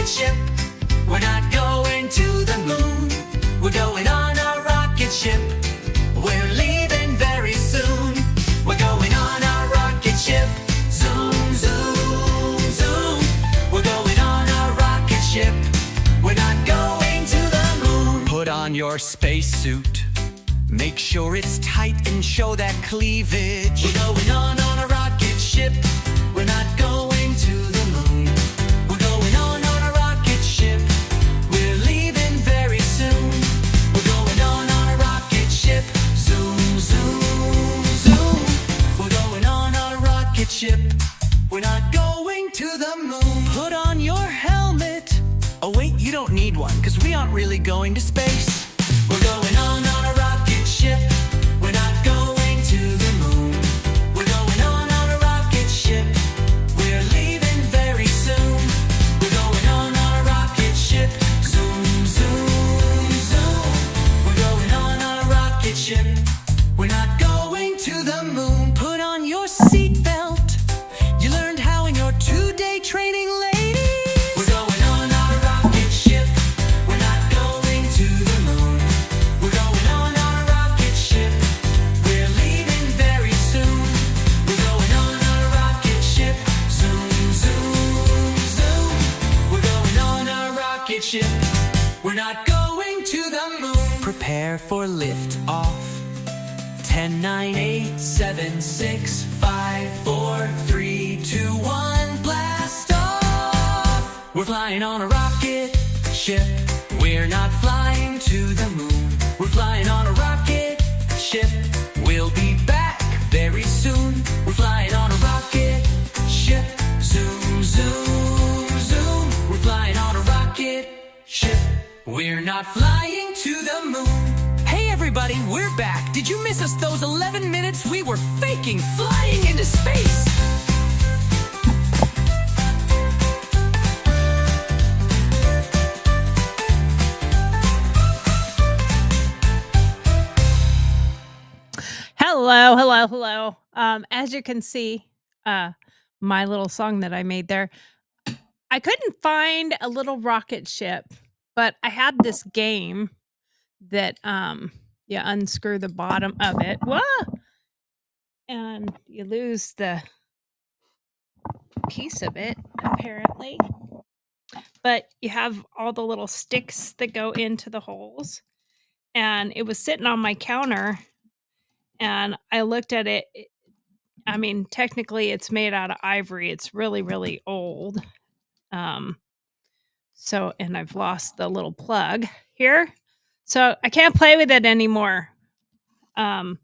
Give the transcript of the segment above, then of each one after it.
rocket ship. We're not going to the moon. We're going on a rocket ship. We're leaving very soon. We're going on a rocket ship. Zoom, zoom, zoom. We're going on a rocket ship. We're not going to the moon. Put on your spacesuit. Make sure it's tight and show that cleavage. We're going on a rocket ship. We're not going to the moon. We're going on a rocket ship. We're leaving very soon. We're going on a rocket ship. Zoom, zoom, zoom. We're going on a rocket ship. We're not going to the moon. Put on your helmet. Oh wait, you don't need one, cause we aren't really going to space. We're going on a rocket ship. We're not going to the moon. We're going on a rocket ship. We're leaving very soon. We're going on a rocket ship. Zoom, zoom, zoom. We're going on a rocket ship. We're not going to the moon. Put on your seatbelt. You learned how in your 2-day training, ladies. We're going on a rocket ship. We're not going to the moon. We're going on a rocket ship. We're leaving very soon. We're going on a rocket ship. Zoom, zoom, zoom. We're going on a rocket ship. We're not going to the moon. Prepare for lift off. 10, 9, 8, 7, 6, 5, 4, 3, 2, 1, blast off! We're flying on a rocket ship. We're not flying to the moon. We're flying on a rocket ship. We'll be back very soon. We're flying on a rocket ship. Zoom, zoom, zoom. We're flying on a rocket ship. We're not flying to the moon. Hey everybody, we're back. Did you miss us those 11 minutes we were faking flying into space? Hello, hello, hello. As you can see, my little song that I made there, I couldn't find a little rocket ship, but I had this game that you unscrew the bottom of it. Whoa! And you lose the piece of it, apparently. But you have all the little sticks that go into the holes. And it was sitting on my counter, and I looked at it. I mean, technically it's made out of ivory. It's really, really old. And I've lost the little plug here. So I can't play with it anymore. I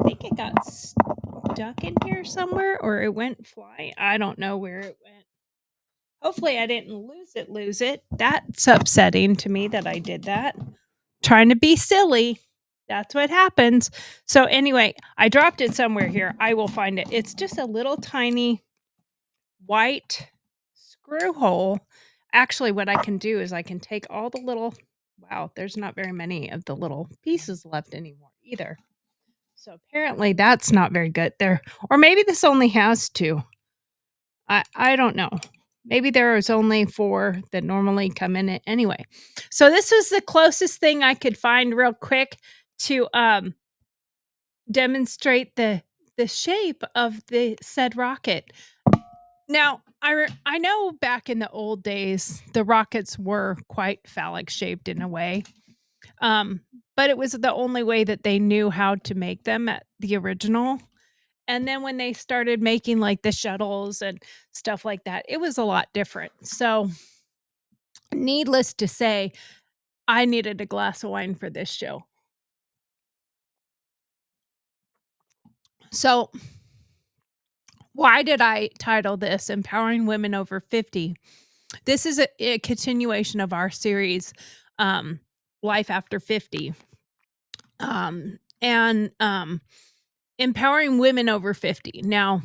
think it got stuck in here somewhere, or it went flying. I don't know where it went. Hopefully I didn't lose it. That's upsetting to me that I did that. Trying to be silly. That's what happens. So anyway, I dropped it somewhere here. I will find it. It's just a little tiny white screw hole. Actually, what I can do is I can take all the little, wow, there's not very many of the little pieces left anymore either. So apparently that's not very good there. Or maybe this only has 2. I don't know. Maybe there is only 4 that normally come in it anyway. So this was the closest thing I could find real quick to demonstrate the shape of the said rocket. Now, I know back in the old days, the rockets were quite phallic shaped in a way. But it was the only way that they knew how to make them at the original. And then when they started making like the shuttles and stuff like that, it was a lot different. So needless to say, I needed a glass of wine for this show. So why did I title this Empowering Women Over 50? This is a continuation of our series, Life After 50. Empowering women over 50. Now,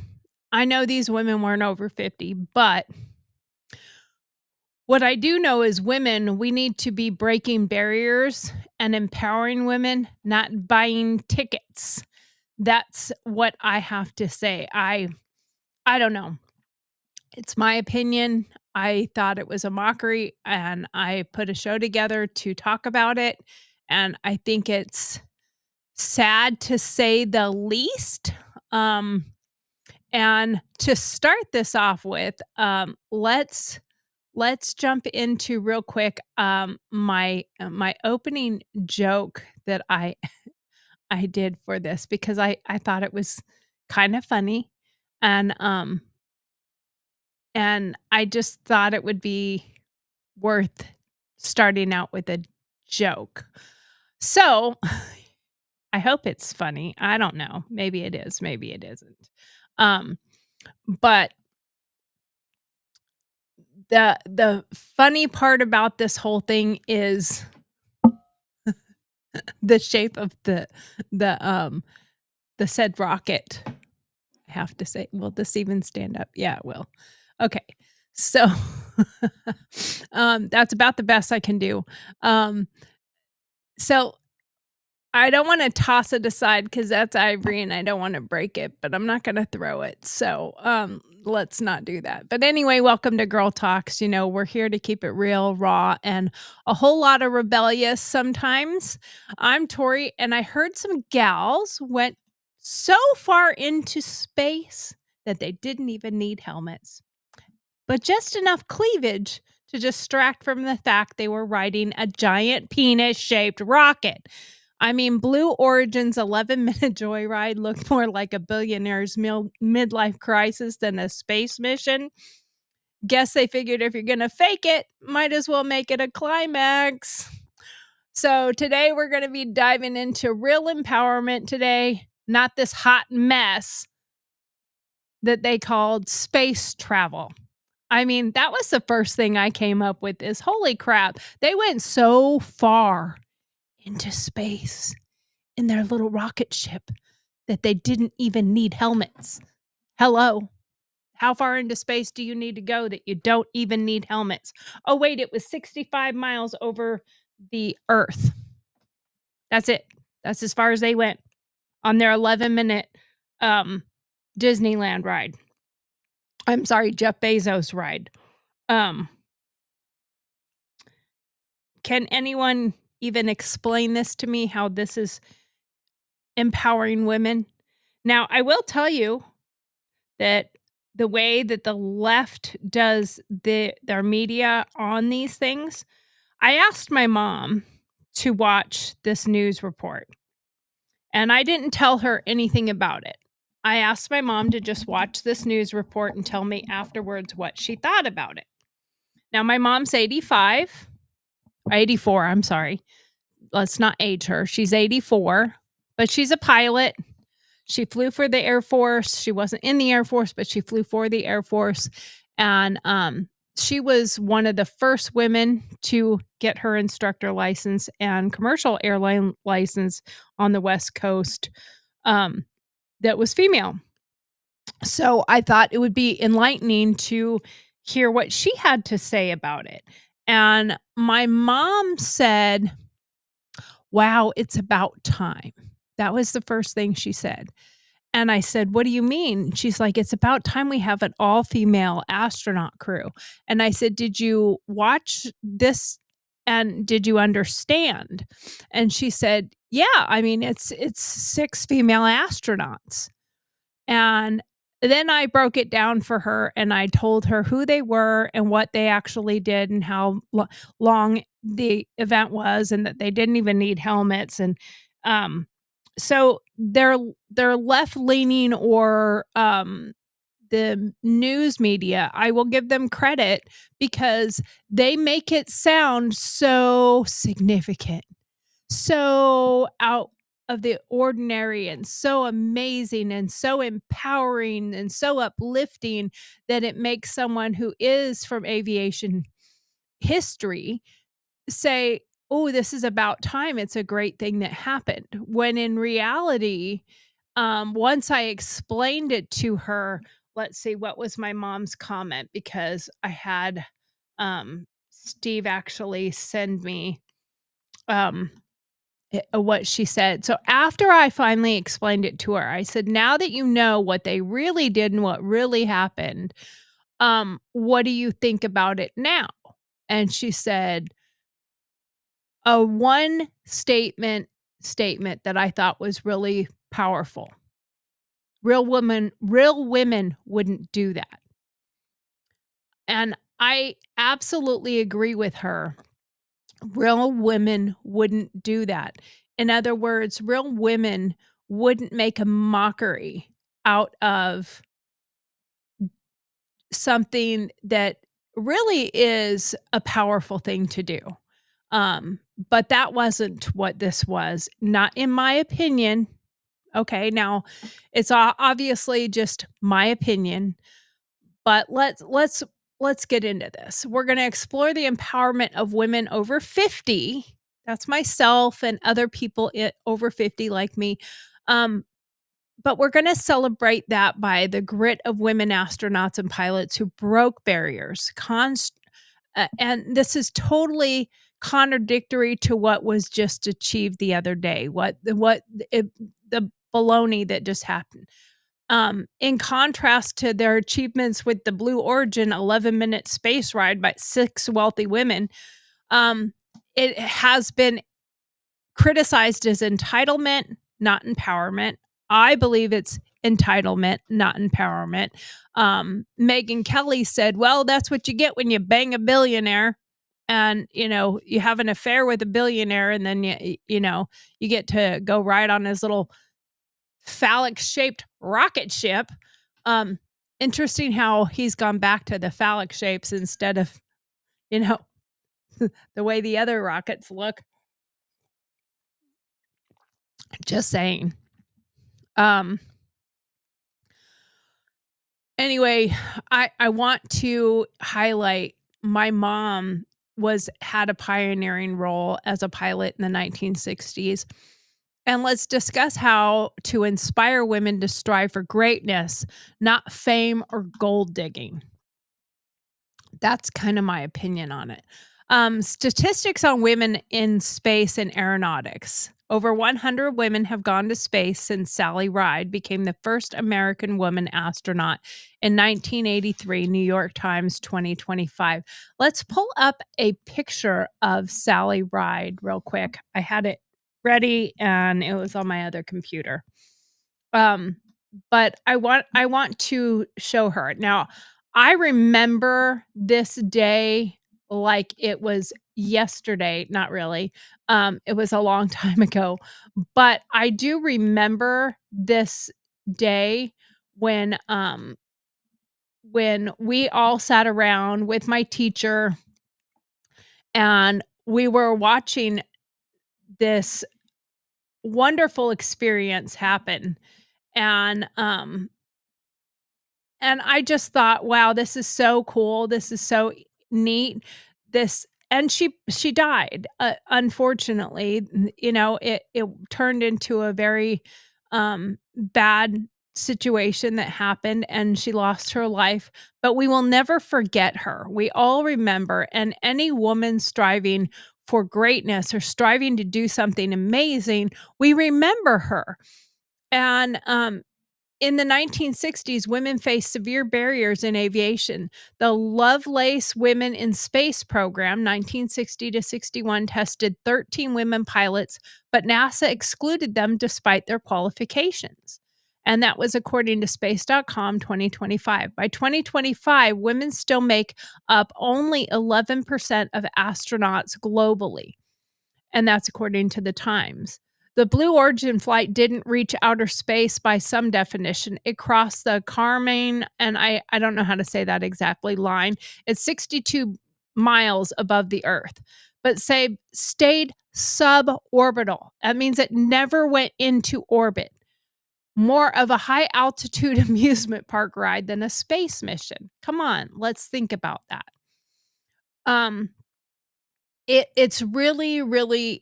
I know these women weren't over 50, but what I do know is women, we need to be breaking barriers and empowering women, not buying tickets. That's what I have to say. I don't know. It's my opinion. I thought it was a mockery, and I put a show together to talk about it, and I think it's sad to say the least. Um, and to start this off with, let's jump into real quick my opening joke that I did for this because I thought it was kind of funny, and and I just thought it would be worth starting out with a joke. So, I hope it's funny. I don't know. Maybe it is, maybe it isn't. Um, but the funny part about this whole thing is the shape of the said rocket. I have to say, will this even stand up? Yeah, it will. Okay. So, that's about the best I can do. So I don't wanna toss it aside because that's ivory and I don't wanna break it, but I'm not gonna throw it. So, let's not do that. But anyway, welcome to Gurl TauX. You know, we're here to keep it real, raw, and a whole lot of rebellious sometimes. I'm Tori, and I heard some gals went so far into space that they didn't even need helmets, but just enough cleavage to distract from the fact they were riding a giant penis-shaped rocket. I mean, Blue Origin's 11-minute joyride looked more like a billionaire's midlife crisis than a space mission. Guess they figured if you're gonna fake it, might as well make it a climax. So today we're gonna be diving into real empowerment today, not this hot mess that they called space travel. I mean, that was the first thing I came up with is holy crap, they went so far into space in their little rocket ship that they didn't even need helmets. Hello. How far into space do you need to go that you don't even need helmets? Oh, wait, it was 65 miles over the Earth. That's it. That's as far as they went on their 11-minute Disneyland ride. I'm sorry, Jeff Bezos ride. Um, can anyone even explain this to me, how this is empowering women? Now, I will tell you that the way that the left does their media on these things, I asked my mom to watch this news report, and I didn't tell her anything about it. I asked my mom to just watch this news report and tell me afterwards what she thought about it. Now, my mom's 85, 84, I'm sorry. Let's not age her. She's 84, but she's a pilot. She flew for the Air Force. She wasn't in the Air Force, but she flew for the Air Force. And she was one of the first women to get her instructor license and commercial airline license on the West Coast that was female. So I thought it would be enlightening to hear what she had to say about it. And my mom said, "Wow, it's about time." That was the first thing she said. And I said, "What do you mean?" She's like, "It's about time we have an all-female astronaut crew." And I said, "Did you watch this and did you understand?" And she said, "Yeah, I mean, it's 6 female astronauts." And then I broke it down for her and I told her who they were and what they actually did and how long the event was and that they didn't even need helmets. And so they're left leaning or the news media, I will give them credit because they make it sound so significant, so out of the ordinary and so amazing and so empowering and so uplifting that it makes someone who is from aviation history say, "Oh, this is about time. It's a great thing that happened." When in reality, once I explained it to her, let's see, what was my mom's comment? Because I had Steve actually send me um what she said. So after I finally explained it to her, I said, "Now that you know what they really did and what really happened, what do you think about it now? And she said, a one statement that I thought was really powerful. Real women wouldn't do that. And I absolutely agree with her. Real women wouldn't do that. In other words, real women wouldn't make a mockery out of something that really is a powerful thing to do. But that wasn't what this was, not in my opinion. Okay, now it's obviously just my opinion, but let's get into this. We're going to explore the empowerment of women over 50. That's myself and other people over 50 like me. Um, but we're going to celebrate that by the grit of women astronauts and pilots who broke barriers. And this is totally contradictory to what was just achieved the other day. The baloney that just happened. In contrast to their achievements with the Blue Origin 11-minute space ride by 6 wealthy women, it has been criticized as entitlement, not empowerment. I believe it's entitlement, not empowerment. Megyn Kelly said, well, that's what you get when you bang a billionaire and, you have an affair with a billionaire and then you get to go ride on his little phallic shaped rocket ship. Interesting how he's gone back to the phallic shapes instead of, the way the other rockets look. Just saying. Anyway, I want to highlight my mom had a pioneering role as a pilot in the 1960s. And let's discuss how to inspire women to strive for greatness, not fame or gold digging. That's kind of my opinion on it. Statistics on women in space and aeronautics. Over 100 women have gone to space since Sally Ride became the first American woman astronaut in 1983, New York Times 2025. Let's pull up a picture of Sally Ride real quick. I had it ready and it was on my other computer. But I want to show her. Now, I remember this day like it was yesterday, not really. It was a long time ago, but I do remember this day when we all sat around with my teacher and we were watching this wonderful experience happen. And I just thought, wow, this is so cool. This is so neat. And she died. Unfortunately, it turned into a very bad situation that happened and she lost her life, but we will never forget her. We all remember, and any woman striving for greatness or striving to do something amazing, we remember her. And in the 1960s, women faced severe barriers in aviation. The Lovelace Women in Space program, 1960 to 61, tested 13 women pilots, but NASA excluded them despite their qualifications. And that was according to space.com 2025. By 2025, women still make up only 11% of astronauts globally. And that's according to the Times. The Blue Origin flight didn't reach outer space by some definition. It crossed the Kármán, and I don't know how to say that exactly, line. It's 62 miles above the Earth, but stayed suborbital. That means it never went into orbit. More of a high altitude amusement park ride than a space mission. Come on, let's think about that. It's really, really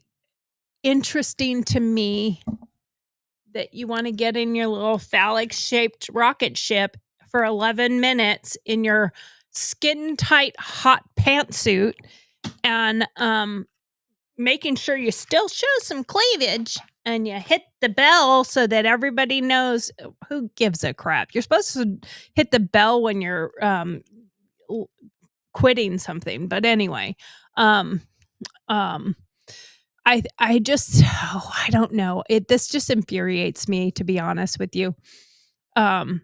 interesting to me that you want to get in your little phallic shaped rocket ship for 11 minutes in your skin tight hot pantsuit and making sure you still show some cleavage and you hit the bell so that everybody knows. Who gives a crap? You're supposed to hit the bell when you're quitting something. But anyway, um, um, I just I don't know. This just infuriates me, to be honest with you. Um,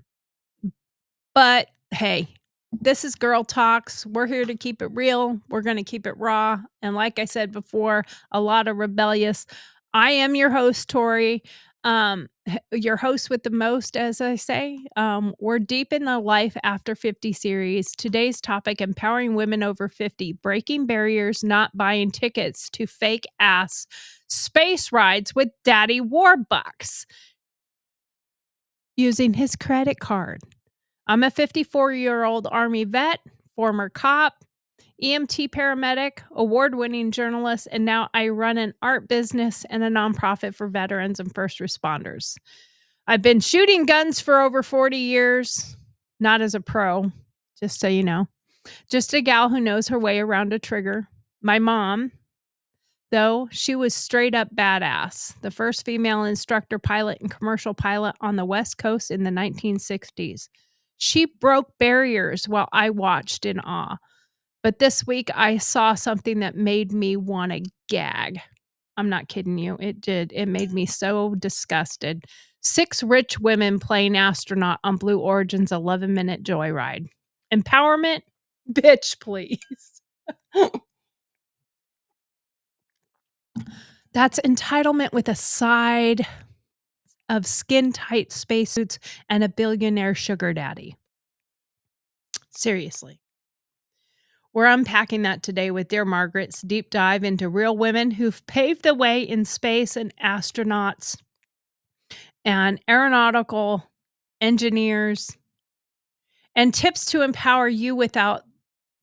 but hey, this is GurlTauX. We're here to keep it real. We're going to keep it raw. And like I said before, a lot of rebellious. I am your host, Tori. Your host with the most, as I say. We're deep in the Life After 50 series. Today's topic: empowering women over 50, breaking barriers, not buying tickets to fake ass space rides with Daddy Warbucks using his credit card. I'm a 54-year-old Army vet, former cop, EMT paramedic, award-winning journalist, and now I run an art business and a nonprofit for veterans and first responders. I've been shooting guns for over 40 years, not as a pro, just so you know. Just a gal who knows her way around a trigger. My mom, though, she was straight up badass. The first female instructor pilot and commercial pilot on the West Coast in the 1960s. She broke barriers while I watched in awe. But this week I saw something that made me want to gag. I'm not kidding you. It did. It made me so disgusted. 6 rich women playing astronaut on Blue Origin's 11-minute joyride. Empowerment? Bitch, please. That's entitlement with a side of skin-tight spacesuits and a billionaire sugar daddy. Seriously. We're unpacking that today with Dear Margaret's deep dive into real women who've paved the way in space and astronauts and aeronautical engineers and tips to empower you without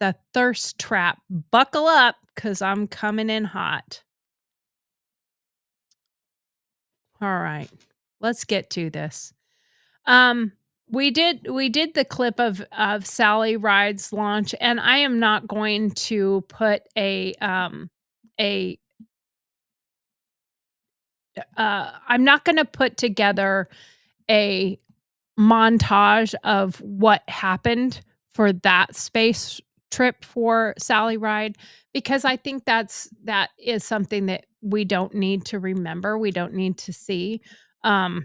the thirst trap. Buckle up, because I'm coming in hot. All right, let's get to this. We did the clip of Sally Ride's launch, and I am not going to put a I'm not going to put together a montage of what happened for that space trip for Sally Ride, because I think that is something that we don't need to remember. We don't need to see. Um,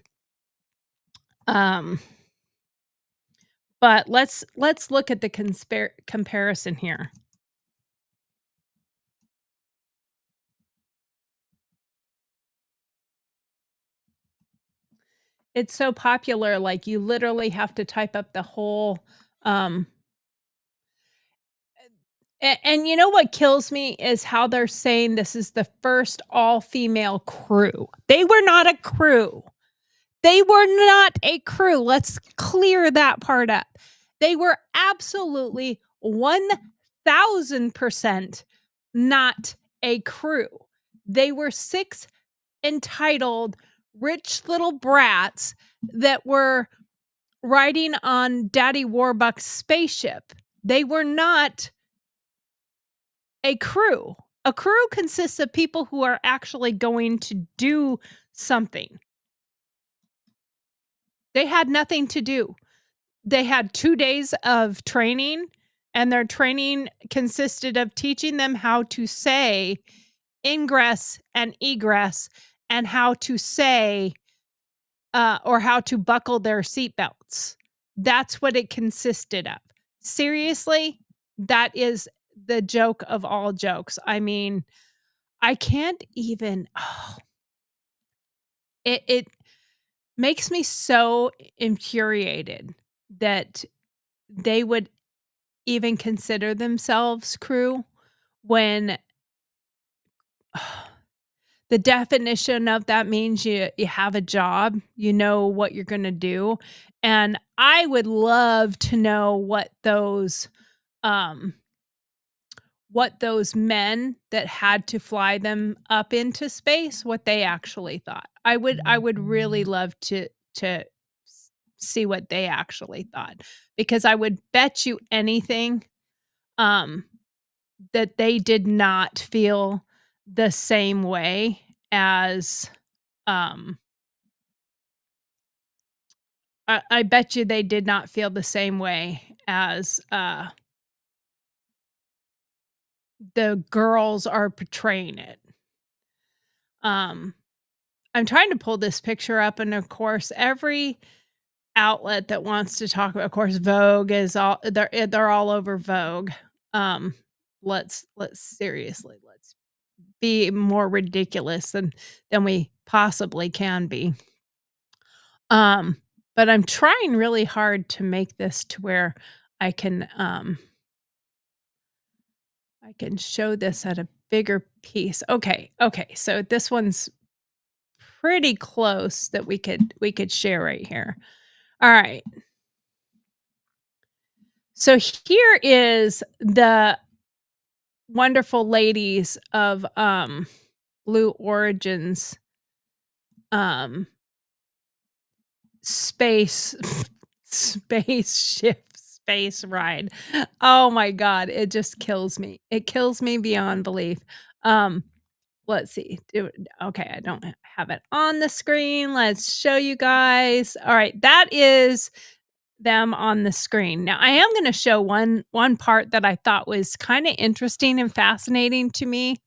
um, but let's look at the comparison here. It's so popular, like you literally have to type up the whole um and you know what kills me is how they're saying this is the first all-female crew. They were not a crew. They were not a crew. Let's clear that part up. They were absolutely 1000% not a crew. They were 6 entitled rich little brats that were riding on Daddy Warbucks' spaceship. They were not a crew. A crew consists of people who are actually going to do something. They had nothing to do. They had 2 days of training, and their training consisted of teaching them how to say ingress and egress and how to say or how to buckle their seatbelts. That's what it consisted of. Seriously, that is the joke of all jokes. I mean, I can't even. Oh, it makes me so infuriated that they would even consider themselves crew when the definition of that means you have a job, you know what you're gonna do, and I would love to know what those men that had to fly them up into space, what they actually thought. I would really love to see what they actually thought, because I would bet you anything, um, that they did not feel the same way as, um I bet you they did not feel the same way as, the girls are portraying it. Um, I'm trying to pull this picture up, and of course, every outlet that wants to talk about, of course, Vogue is all they're all over Vogue. Um, let's seriously, let's be more ridiculous than we possibly can be. Um, but I'm trying really hard to make this to where I can, um I can show this at a bigger piece. Okay, okay, so this one's pretty close that we could share right here. Alright. So here is the wonderful ladies of, Blue Origin's, um, space spaceship space ride. Oh my god, it just kills me. It kills me beyond belief. Um, let's see. Okay, I don't have it on the screen. Let's show you guys. Alright, that is them on the screen. Now, I am gonna show one part that I thought was kinda interesting and fascinating to me,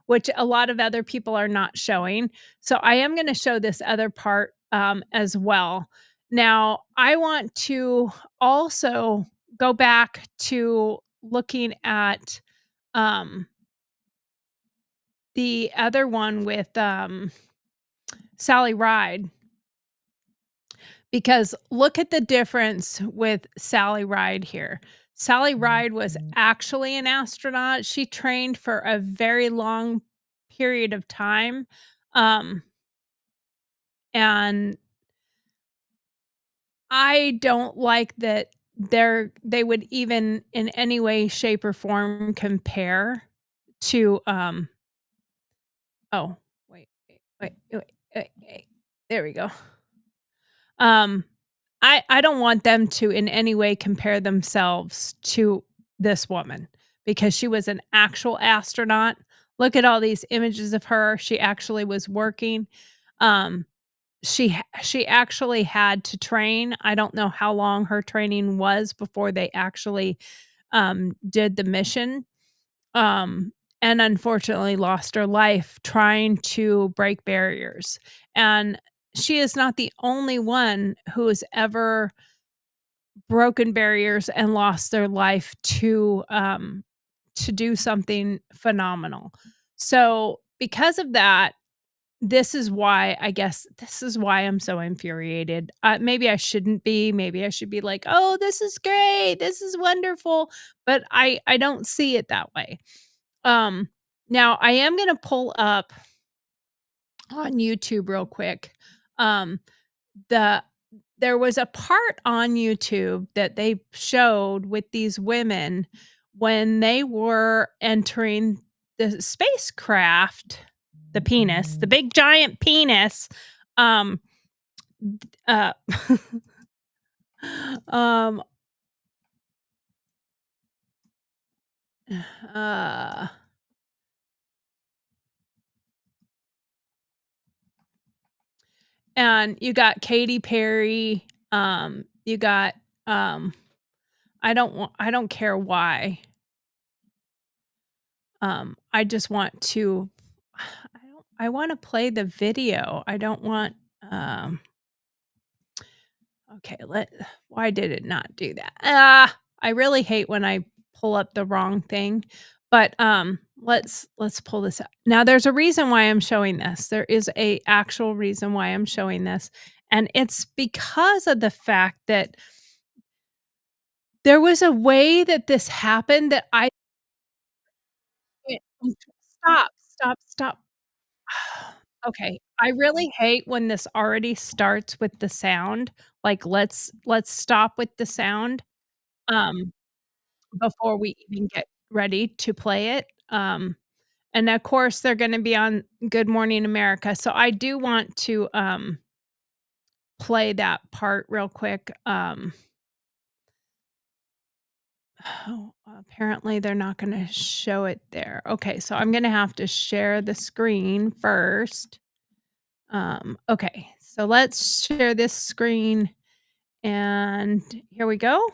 which a lot of other people are not showing. So I am gonna show this other part, as well. Now, I want to also go back to looking at, um, the other one with, Sally Ride. Because look at the difference with Sally Ride here. Sally Ride was actually an astronaut. She trained for a very long period of time, um, and I don't like that they would even in any way, shape, or form compare to, oh, wait. There we go. Um, I don't want them to in any way compare themselves to this woman because she was an actual astronaut. Look at all these images of her. She actually was working. Um, she actually had to train. I don't know how long her training was before they actually, did the mission, um, and unfortunately lost her life trying to break barriers. And she is not the only one who has ever broken barriers and lost their life to do something phenomenal. So, because of that, this is why I guess this is why I'm so infuriated. Maybe I shouldn't be. Maybe I should be like, "Oh, this is great. This is wonderful." But I don't see it that way. Um, Now I am gonna pull up on YouTube real quick. Um, the There was a part on YouTube that they showed with these women when they were entering the spacecraft, the penis, the big giant penis, um, uh, um, uh, and you got Katy Perry, you got, um, I don't care why. I just want to I wanna play the video. I don't want, um okay, let why did it not do that? I really hate when I pull up the wrong thing, but, let's pull this up. Now there's a reason why I'm showing this. There is a actual reason why I'm showing this, and it's because of the fact that there was a way that this happened that I stop. Okay, I really hate when this already starts with the sound, like, let's stop with the sound, um, before we even get ready to play it, and of course, they're gonna be on Good Morning America, so I do want to, play that part real quick, oh, apparently, they're not gonna show it there. Okay, so I'm gonna have to share the screen first. Okay, so let's share this screen and here we go.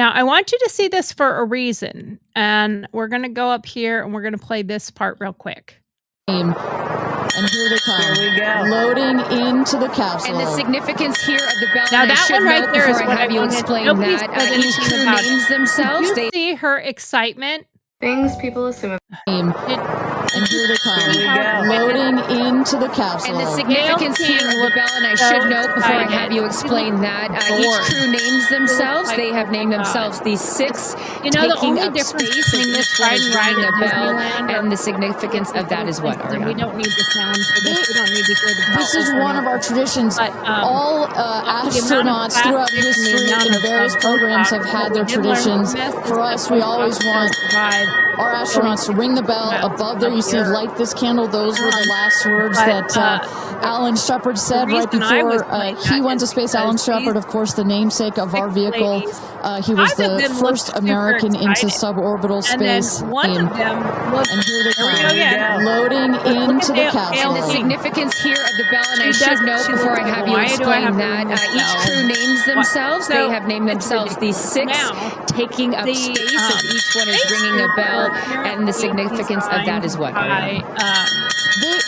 Now, I want you to see this for a reason, and we're gonna go up here, and we're gonna play this part real quick. And here they come. Here we go. Loading into the capsule. And the significance here of the bell. Now and I that should one right note there is before what I have I you wanted. explain Nobody that said each anything crew about it. names themselves. Did They you see her excitement? Things people assume. And here they come. Here we go. Loading into the capsule. and the significance Gail here King of the looked bell, and I so should note before I have excited. you She explain looked that bored. each crew names themselves. like, They have oh named my God. themselves these six, You know, the taking only up difference space as between this each one ride is and ride ringing at a bell, Disneyland and the significance of that is what, and we Ariana? don't need the sound for this. We don't need to hear the bell. This is one of our traditions. But, All the amount of astronauts throughout plastic and the history amount in of, various programs have had their we did learn from traditions. this is For that us, we those always astronauts want survive. our astronauts to ring the bell. Well, Above there, up you see here. light this candle. Those were the last words But, that Alan Shepard said right reason I was before playing he that went to is space. Alan because Shepard, these of course, the namesake of our six vehicle. ladies, He was five of the them looked first super American into excited. suborbital And then space. one of them looked. And here they Here we come. go again. Loading Look at into the Gail capsule. And the King. significance here of the bell, and I She should doesn't- note she before looks I like, have you why do I explain have to that ring this each bell? crew names themselves. So, They have named it's themselves these six, Now, taking up the, space as each one is ringing a bell, and the significance of that is what, Ariana?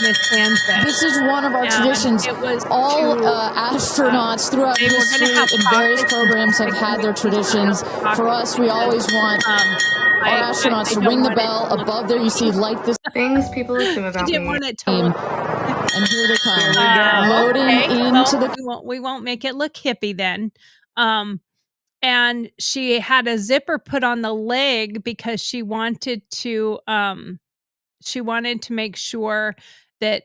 Miss Hansen. This is one of our And traditions. it was All to, astronauts throughout they were gonna history have in various pockets programs have like had their we traditions. have For us, we always want I our astronauts to don't ring the want it bell. to look Above there, you see light this. Things people assume I about didn't me. want it to look. And here they come. Here we go. Loading Okay, into well, the. we won't make it look hippie then. And she had a zipper put on the leg because she wanted to make sure that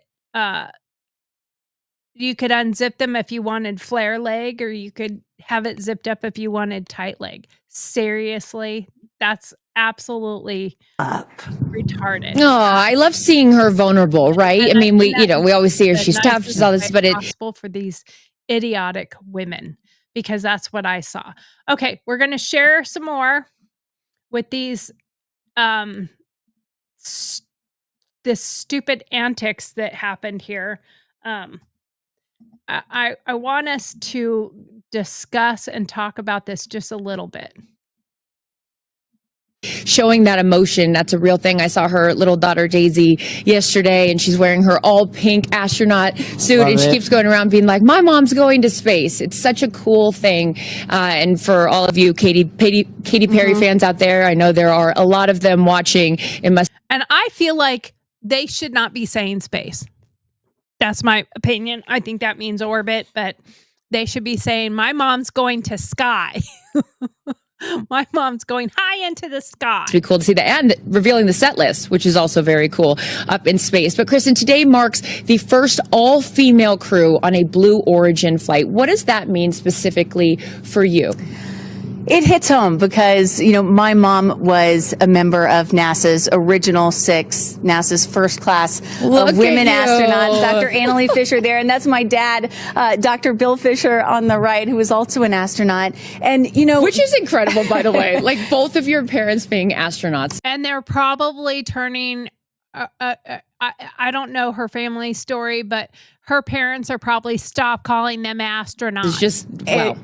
you could unzip them if you wanted flare leg, or you could have it zipped up if you wanted tight leg. Seriously, that's absolutely retarded. Oh, I love seeing her vulnerable, right? I And mean, we, and you know, we always see her. the She's tough. She's all this, nicest but way it, possible for these idiotic women, because that's what I saw. Okay, we're gonna share some more with these this stupid antics that happened here. I want us to discuss and talk about this just a little bit. showing that emotion. That's a real thing. I saw her little daughter Daisy yesterday, and she's wearing her all pink astronaut suit, Love and she it. keeps going around being like, "My mom's going to space." It's such a cool thing. And for all of you Katy Perry fans out there, I know there are a lot of them watching. It must. And I feel like they should not be saying space. That's my opinion. I think that means orbit, but they should be saying, my mom's going to sky. My mom's going high into the sky. Be cool to see that, and revealing the set list, which is also very cool up in space. But Kristen, today marks the first all-female crew on a Blue Origin flight. What does that mean specifically for you? It hits home because, you know, my mom was a member of NASA's original six, NASA's first class Look of women at you. astronauts. Dr. Annalee Fisher there, and that's my dad, Dr. Bill Fisher on the right, who was also an astronaut. And, you know, Which is incredible, by the way. Like both of your parents being astronauts. And they're probably turning, I don't know her family story, but her parents are probably stop calling them astronauts. It's just wow.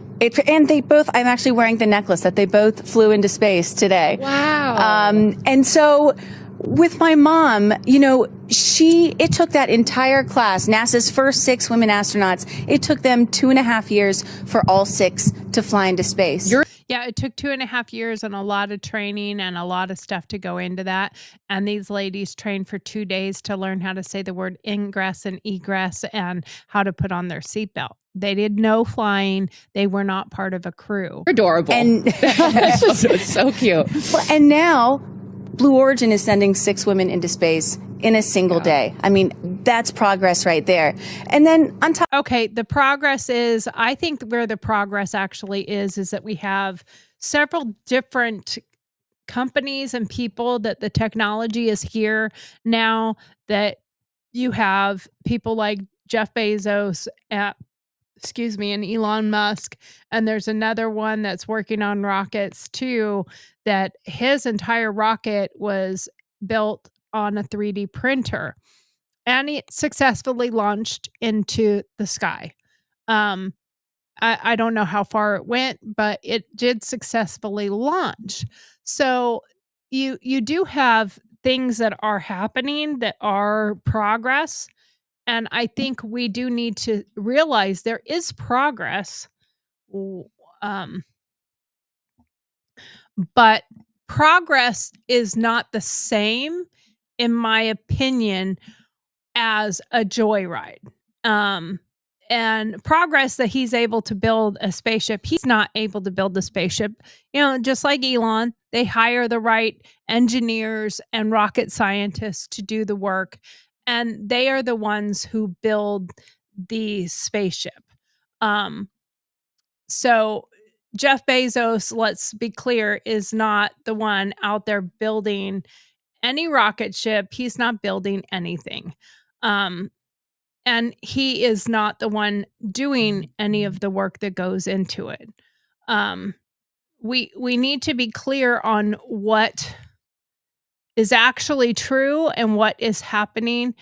and they both, I'm actually wearing the necklace that they both flew into space today. Wow. And so with my mom, you know, it took that entire class, NASA's first 6 women astronauts, it took them 2.5 years for all 6 to fly into space. Yeah, it took 2.5 years and a lot of training and a lot of stuff to go into that. And these ladies trained for 2 days to learn how to say the word ingress and egress and how to put on their seatbelt. They did no flying. They were not part of a crew. Adorable. And It's so cute. Well, and now Blue Origin is sending 6 women into space in a single day. I mean, that's progress right there. And then on top. Okay, the progress is, I think where the progress actually is that we have several different companies and people that the technology is here now, that you have people like Jeff Bezos and Elon Musk, and there's another one that's working on rockets too, that his entire rocket was built on a 3D printer, and it successfully launched into the sky. I don't know how far it went, but it did successfully launch. So you do have things that are happening that are progress, and I think we do need to realize there is progress. w- Um, but progress is not the same, in my opinion, as a joyride. Um, and progress that he's able to build a spaceship, he's not able to build the spaceship. Just like Elon, they hire the right engineers and rocket scientists to do the work, and they are the ones who build the spaceship. Um, so Jeff Bezos, let's be clear, is not the one out there building any rocket ship. He's not building anything. Um, and he is not the one doing any of the work that goes into it. Um, we need to be clear on what is actually true and what is happening.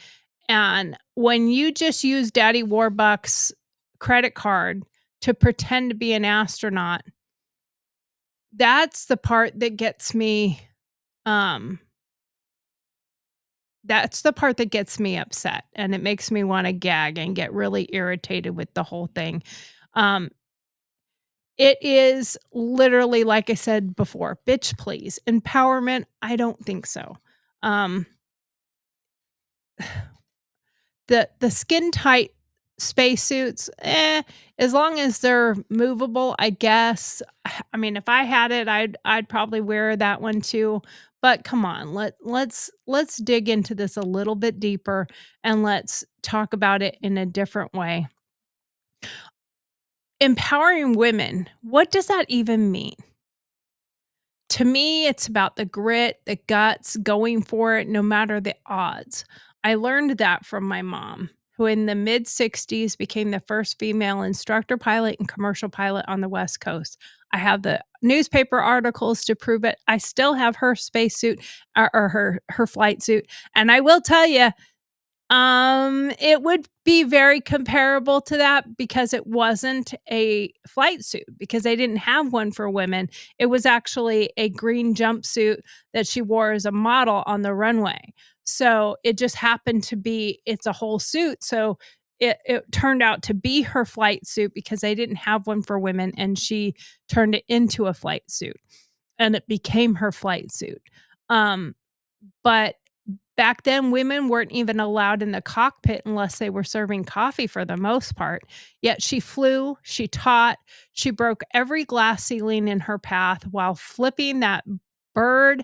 And when you just use Daddy Warbucks' credit card to pretend to be an astronaut, that's the part that gets me. Um, That's the part that gets me upset, and it makes me wanna gag and get really irritated with the whole thing. Um, it is literally, like I said before, bitch please. Empowerment, I don't think so. Um, the skin tight spacesuits, as long as they're movable, I guess. I mean, if I had it, I'd probably wear that one too. But come on, let's dig into this a little bit deeper, and let's talk about it in a different way. Empowering women, what does that even mean? To me, it's about the grit, the guts, going for it no matter the odds. I learned that from my mom, who in the mid 60s became the first female instructor pilot and commercial pilot on the West Coast. I have the newspaper articles to prove it. I still have her spacesuit, or her flight suit. And I will tell you, it would be very comparable to that, because it wasn't a flight suit, because they didn't have one for women. It was actually a green jumpsuit that she wore as a model on the runway. So it just happened to be, it's a whole suit. So it turned out to be her flight suit because they didn't have one for women, and she turned it into a flight suit, and it became her flight suit. But back then, women weren't even allowed in the cockpit unless they were serving coffee for the most part. Yet she flew, she taught, she broke every glass ceiling in her path while flipping that bird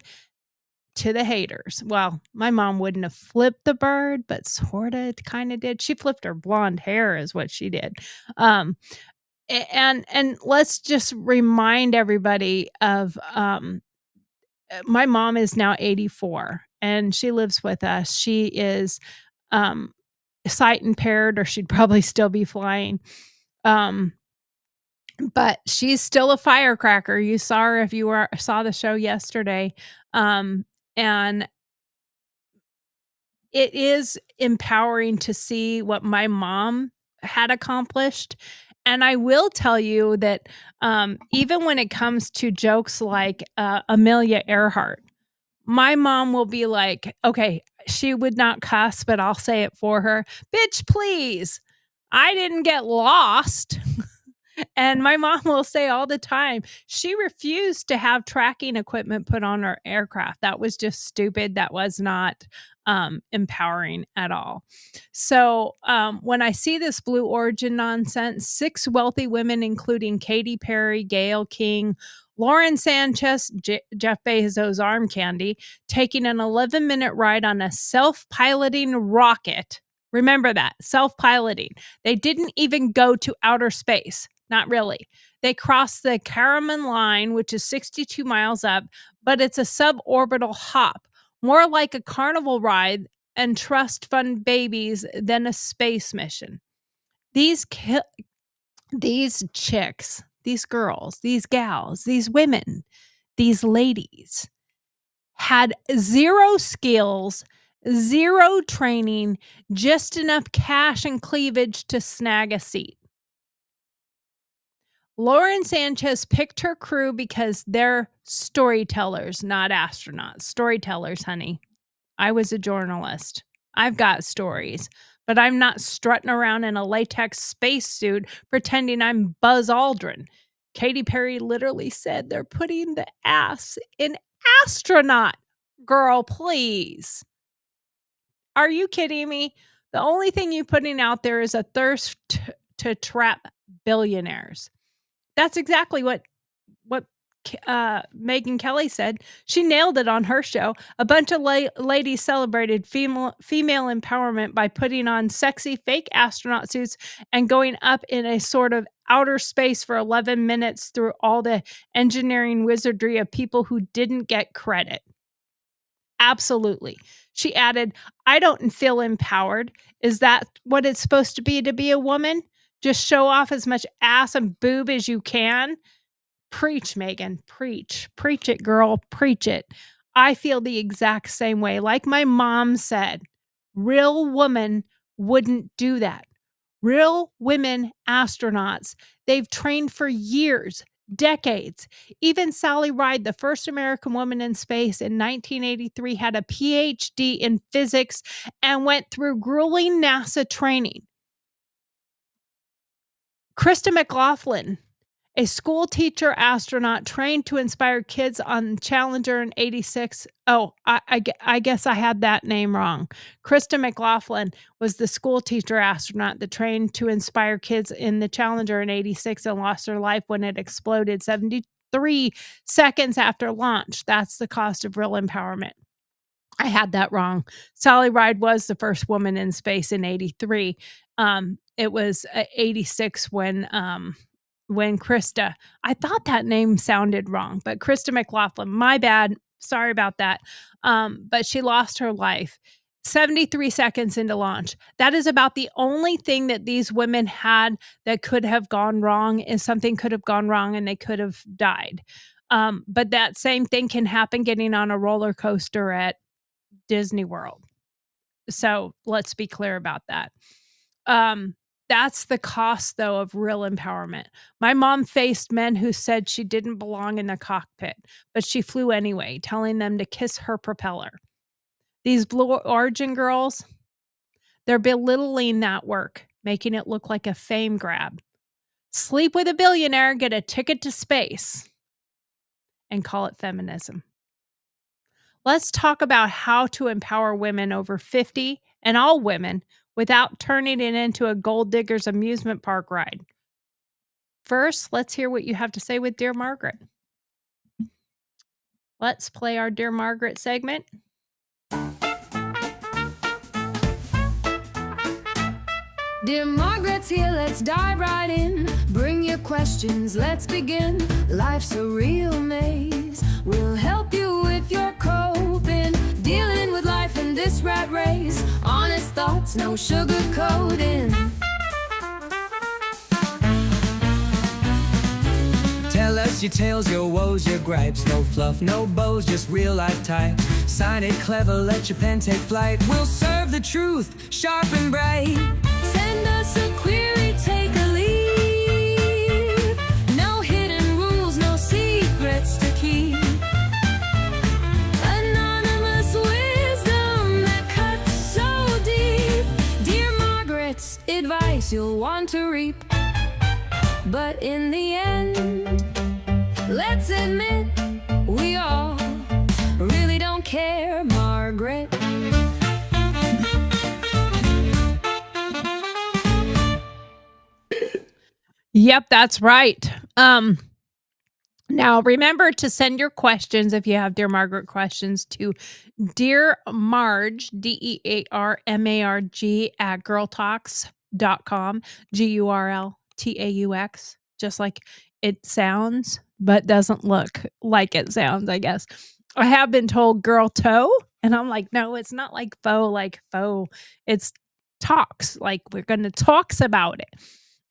to the haters. Well, my mom wouldn't have flipped the bird, but sort of kind of did. She flipped her blonde hair is what she did. Um, and let's just remind everybody of my mom is now 84, and she lives with us. She is um, sight impaired, or she'd probably still be flying. Um, but she's still a firecracker. You saw her if you saw the show yesterday. And it is empowering to see what my mom had accomplished. And I will tell you that even when it comes to jokes like Amelia Earhart, my mom will be like, okay, she would not cuss, but I'll say it for her. Bitch, please. I didn't get lost. And my mom will say all the time, she refused to have tracking equipment put on her aircraft. That was just stupid. That was not empowering at all. So when I see this Blue Origin nonsense, 6 wealthy women, including Katy Perry, Gayle King, Lauren Sanchez, Jeff Bezos' arm candy, taking an 11-minute ride on a self-piloting rocket. Remember that, self-piloting. They didn't even go to outer space. Not really. They crossed the Karaman line, which is 62 miles up, but it's a suborbital hop, more like a carnival ride and trust fund babies than a space mission. These chicks, these girls, these gals, these women, these ladies had 0 skills, 0 training, just enough cash and cleavage to snag a seat. Lauren Sanchez picked her crew because they're storytellers, not astronauts. Storytellers, honey. I was a journalist. I've got stories, but I'm not strutting around in a latex spacesuit pretending I'm Buzz Aldrin. Katy Perry literally said they're putting the ass in astronaut. Girl, please. Are you kidding me? The only thing you're putting out there is a thirst to trap billionaires. That's exactly what Megyn Kelly said. She nailed it on her show. A bunch of ladies celebrated female empowerment by putting on sexy fake astronaut suits and going up in a sort of outer space for 11 minutes through all the engineering wizardry of people who didn't get credit. Absolutely. She added, I don't feel empowered. Is that what it's supposed to be a woman? Just show off as much ass and boob as you can? Preach, Megyn. Preach. Preach it, girl. Preach it. I feel the exact same way. Like my mom said, real woman wouldn't do that. Real women astronauts, they've trained for years, decades. Even Sally Ride, the first American woman in space in 1983, had a PhD in physics and went through grueling NASA training. Krista McLaughlin, a school teacher astronaut trained to inspire kids on Challenger in 86. Oh, I guess I had that name wrong. Krista McLaughlin was the school teacher astronaut that trained to inspire kids in the Challenger in 86 and lost her life when it exploded 73 seconds after launch. That's the cost of real empowerment. I had that wrong. Sally Ride was the first woman in space in 83. It was 86 when Krista, I thought that name sounded wrong, but Krista McLaughlin, my bad. Sorry about that. But she lost her life 73 seconds into launch. That is about the only thing that these women had that could have gone wrong. Is something could have gone wrong and they could have died. But that same thing can happen getting on a roller coaster at Disney World. So let's be clear about that. That's the cost, though, of real empowerment. My mom faced men who said she didn't belong in the cockpit, but she flew anyway, telling them to kiss her propeller. These Blue Origin girls, they're belittling that work, making it look like a fame grab. Sleep with a billionaire, get a ticket to space, and call it feminism. Let's talk about how to empower women over 50 and all women without turning it into a gold digger's amusement park ride. First, let's hear what you have to say with Dear Margaret. Let's play our Dear Margaret segment. Dear Margaret's here, let's dive right in. Bring your questions, let's begin. Life's a real maze. We'll help you with your coping. Dealing with life in this rat race. Honest thoughts, no sugarcoating. Tell us your tales, your woes, your gripes. No fluff, no bows, just real life types. Sign it clever, let your pen take flight. We'll serve the truth, sharp and bright. Send us a query, take a lead. No hidden rules, no secrets to keep. Anonymous wisdom that cuts so deep. Dear Margaret's advice you'll want to reap. But in the end, let's admit we all really don't care, Margaret. Yep, that's right. Now remember to send your questions if you have Dear Margaret questions to Dear Marge, DearMarg at GurlTauX.com, GurlTauX, just like it sounds, but doesn't look like it sounds, I guess. I have been told Gurl Toe, and I'm like, no, it's not like faux. It's talks, like we're going to talks about it.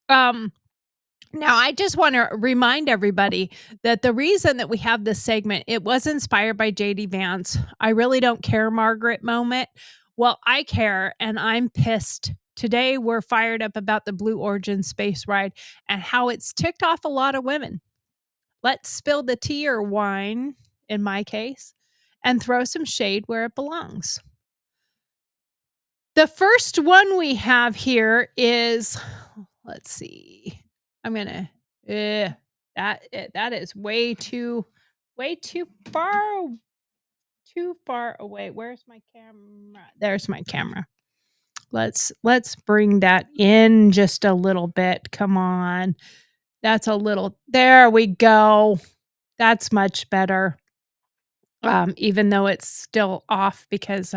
Now, I just want to remind everybody that the reason that we have this segment, it was inspired by J.D. Vance. I really don't care, Margaret moment. Well, I care, and I'm pissed Today, we're fired up about the Blue Origin space ride and how it's ticked off a lot of women. Let's spill the tea or wine, in my case, and throw some shade where it belongs. The first one we have here is, let's see. I'm gonna. That is way too far away. Where's my camera? There's my camera. Let's bring that in just a little bit. Come on. That's a little. There we go. That's much better. Even though it's still off because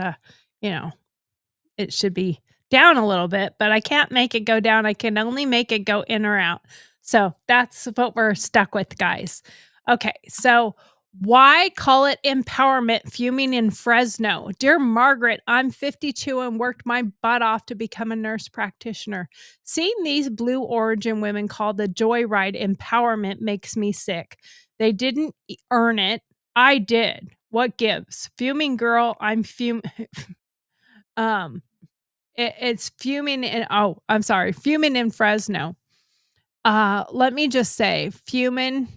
it should be down a little bit, but I can't make it go down. I can only make it go in or out. So that's what we're stuck with, guys. Okay, so why call it empowerment fuming in Fresno? Dear Margaret, I'm 52 and worked my butt off to become a nurse practitioner. Seeing these Blue Origin women call the joyride empowerment makes me sick. They didn't earn it. I did. What gives? Fuming girl, I'm it's fuming in fuming in Fresno. Let me just say, fuming,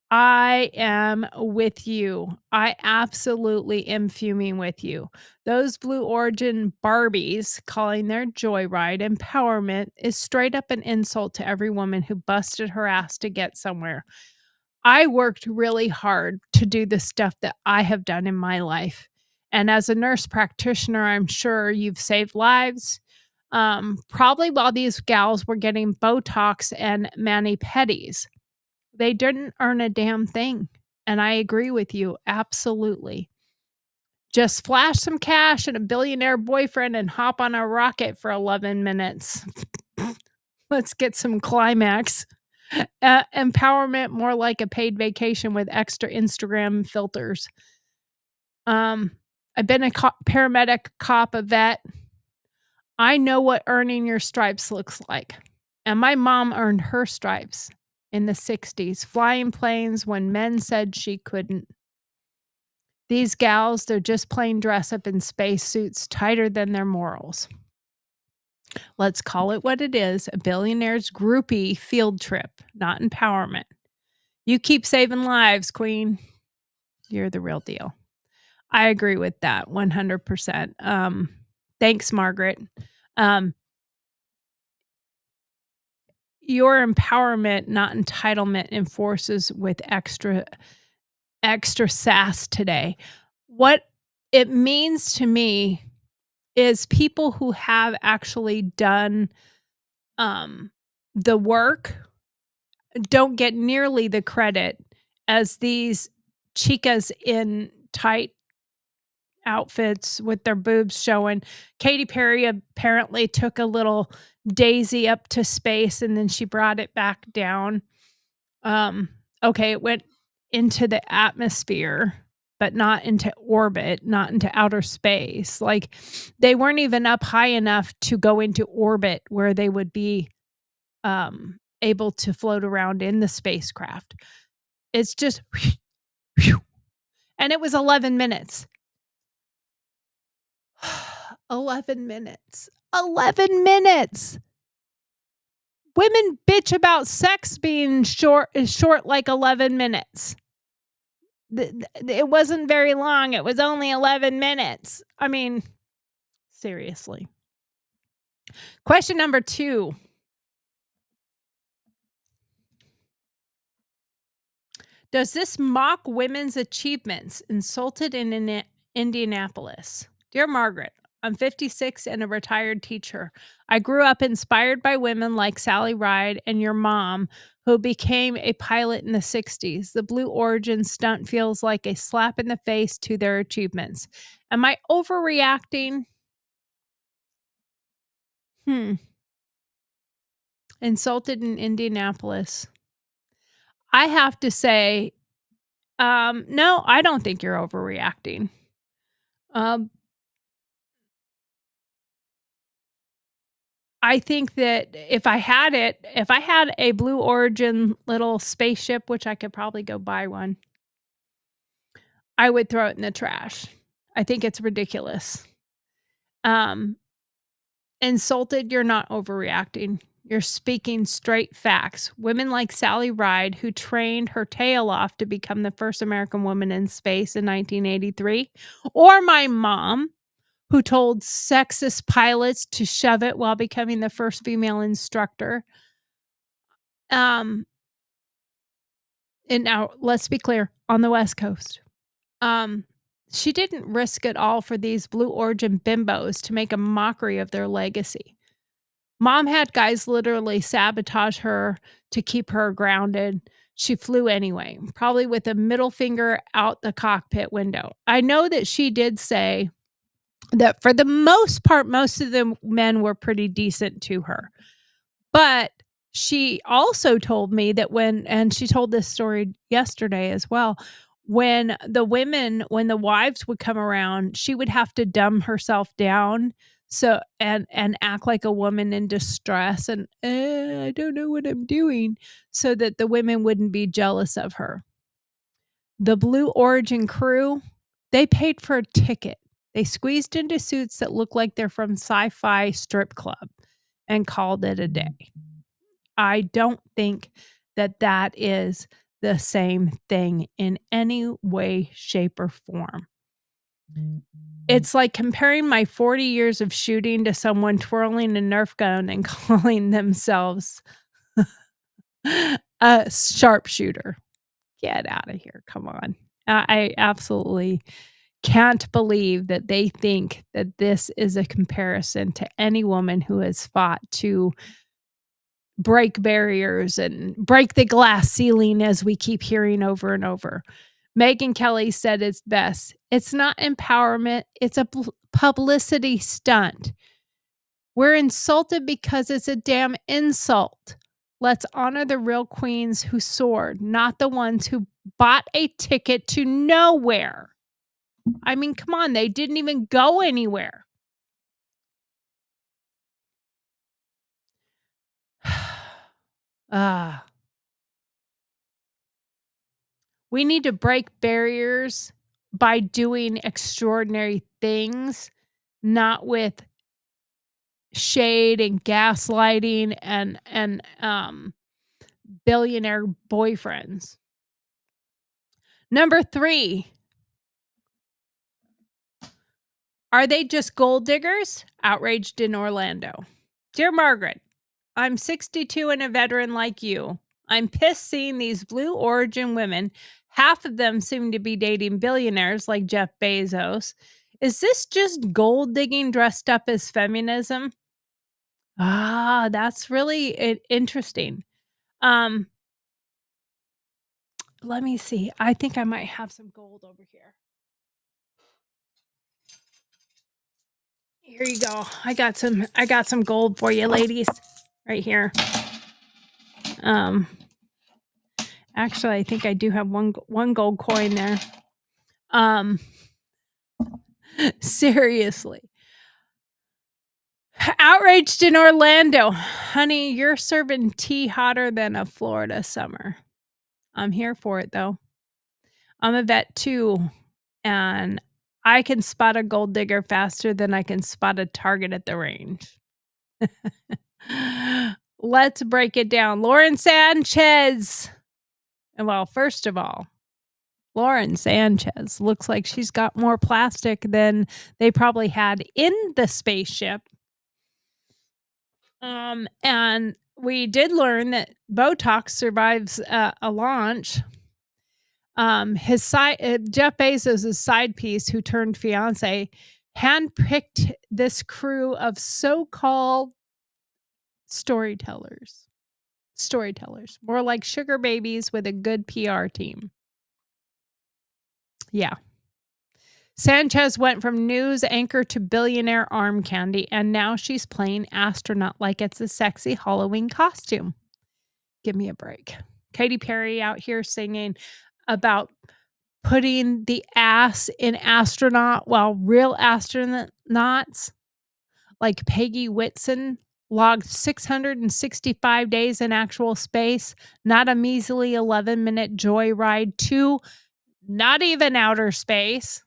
I am with you. I absolutely am fuming with you. Those Blue Origin Barbies calling their joyride empowerment is straight up an insult to every woman who busted her ass to get somewhere. I worked really hard to do the stuff that I have done in my life. And as a nurse practitioner, I'm sure you've saved lives. Probably while these gals were getting Botox and mani-pedis. They didn't earn a damn thing. And I agree with you. Absolutely. Just flash some cash and a billionaire boyfriend and hop on a rocket for 11 minutes. Let's get some climax. Empowerment more like a paid vacation with extra Instagram filters. I've been a paramedic, cop, a vet. I know what earning your stripes looks like. And my mom earned her stripes in the 60s, flying planes when men said she couldn't. These gals, they're just plain dress up in space suits tighter than their morals. Let's call it what it is, a billionaire's groupie field trip, not empowerment. You keep saving lives, queen. You're the real deal. I agree with that 100%. Thanks, Margaret. Your empowerment, not entitlement, enforces with extra sass today. What it means to me is people who have actually done the work don't get nearly the credit as these chicas in tight outfits with their boobs showing. Katy Perry apparently took a little daisy up to space and then she brought it back down. Okay, it went into the atmosphere, but not into orbit, not into outer space. Like they weren't even up high enough to go into orbit where they would be able to float around in the spacecraft. It's just and it was 11 minutes. 11 minutes. 11 minutes. Women bitch about sex being short like 11 minutes. It wasn't very long. It was only 11 minutes. I mean, seriously. Question number 2. Does this mock women's achievements? Insulted in Indianapolis. Dear Margaret, I'm 56 and a retired teacher. I grew up inspired by women like Sally Ride and your mom, who became a pilot in the 60s. The Blue Origin stunt feels like a slap in the face to their achievements. Am I overreacting? Insulted in Indianapolis. I have to say, no, I don't think you're overreacting. I think that if I had a Blue Origin little spaceship, which I could probably go buy one, I would throw it in the trash. I think it's ridiculous. Insulted, you're not overreacting. You're speaking straight facts. Women like Sally Ride, who trained her tail off to become the first American woman in space in 1983, or my mom, who told sexist pilots to shove it while becoming the first female instructor. And now let's be clear, on the West Coast. She didn't risk it all for these Blue Origin bimbos to make a mockery of their legacy. Mom had guys literally sabotage her to keep her grounded. She flew anyway, probably with a middle finger out the cockpit window. I know that she did say that for the most part, most of the men were pretty decent to her. But she also told me that and she told this story yesterday as well, when the wives would come around, she would have to dumb herself down and act like a woman in distress and I don't know what I'm doing, so that the women wouldn't be jealous of her. The Blue Origin crew, they paid for a ticket. They squeezed into suits that looked like they're from sci-fi strip club and called it a day. I don't think that is the same thing in any way, shape, or form. It's like comparing my 40 years of shooting to someone twirling a Nerf gun and calling themselves a sharpshooter. Get out of here. Come on. I absolutely can't believe that they think that this is a comparison to any woman who has fought to break barriers and break the glass ceiling, as we keep hearing over and over. Megyn Kelly said it's best. It's not empowerment. It's a publicity stunt. We're insulted because it's a damn insult. Let's honor the real queens who soared, not the ones who bought a ticket to nowhere. I mean, come on, they didn't even go anywhere. We need to break barriers by doing extraordinary things, not with shade and gaslighting and billionaire boyfriends. Number 3. Are they just gold diggers? Outraged in Orlando. Dear Margaret, I'm 62 and a veteran like you. I'm pissed seeing these Blue Origin women. Half of them seem to be dating billionaires like Jeff Bezos. Is this just gold digging dressed up as feminism? That's really interesting. Let me see. I think I might have some gold over here. Here you go. I got some gold for you, ladies. Right here. Actually, I think I do have one gold coin there. Seriously. Outraged in Orlando. Honey, you're serving tea hotter than a Florida summer. I'm here for it, though. I'm a vet, too, and I can spot a gold digger faster than I can spot a target at the range. Let's break it down. Lauren Sanchez. Well, first of all, Lauren Sanchez looks like she's got more plastic than they probably had in the spaceship. And we did learn that TauX survives a launch. Jeff Bezos' side piece, who turned fiance, handpicked this crew of so-called storytellers, more like sugar babies with a good PR team. Yeah. Sanchez went from news anchor to billionaire arm candy, and now she's playing astronaut like it's a sexy Halloween costume. Give me a break. Katy Perry out here singing about putting the ass in astronaut, while real astronauts like Peggy Whitson logged 665 days in actual space, not a measly 11-minute joyride to not even outer space.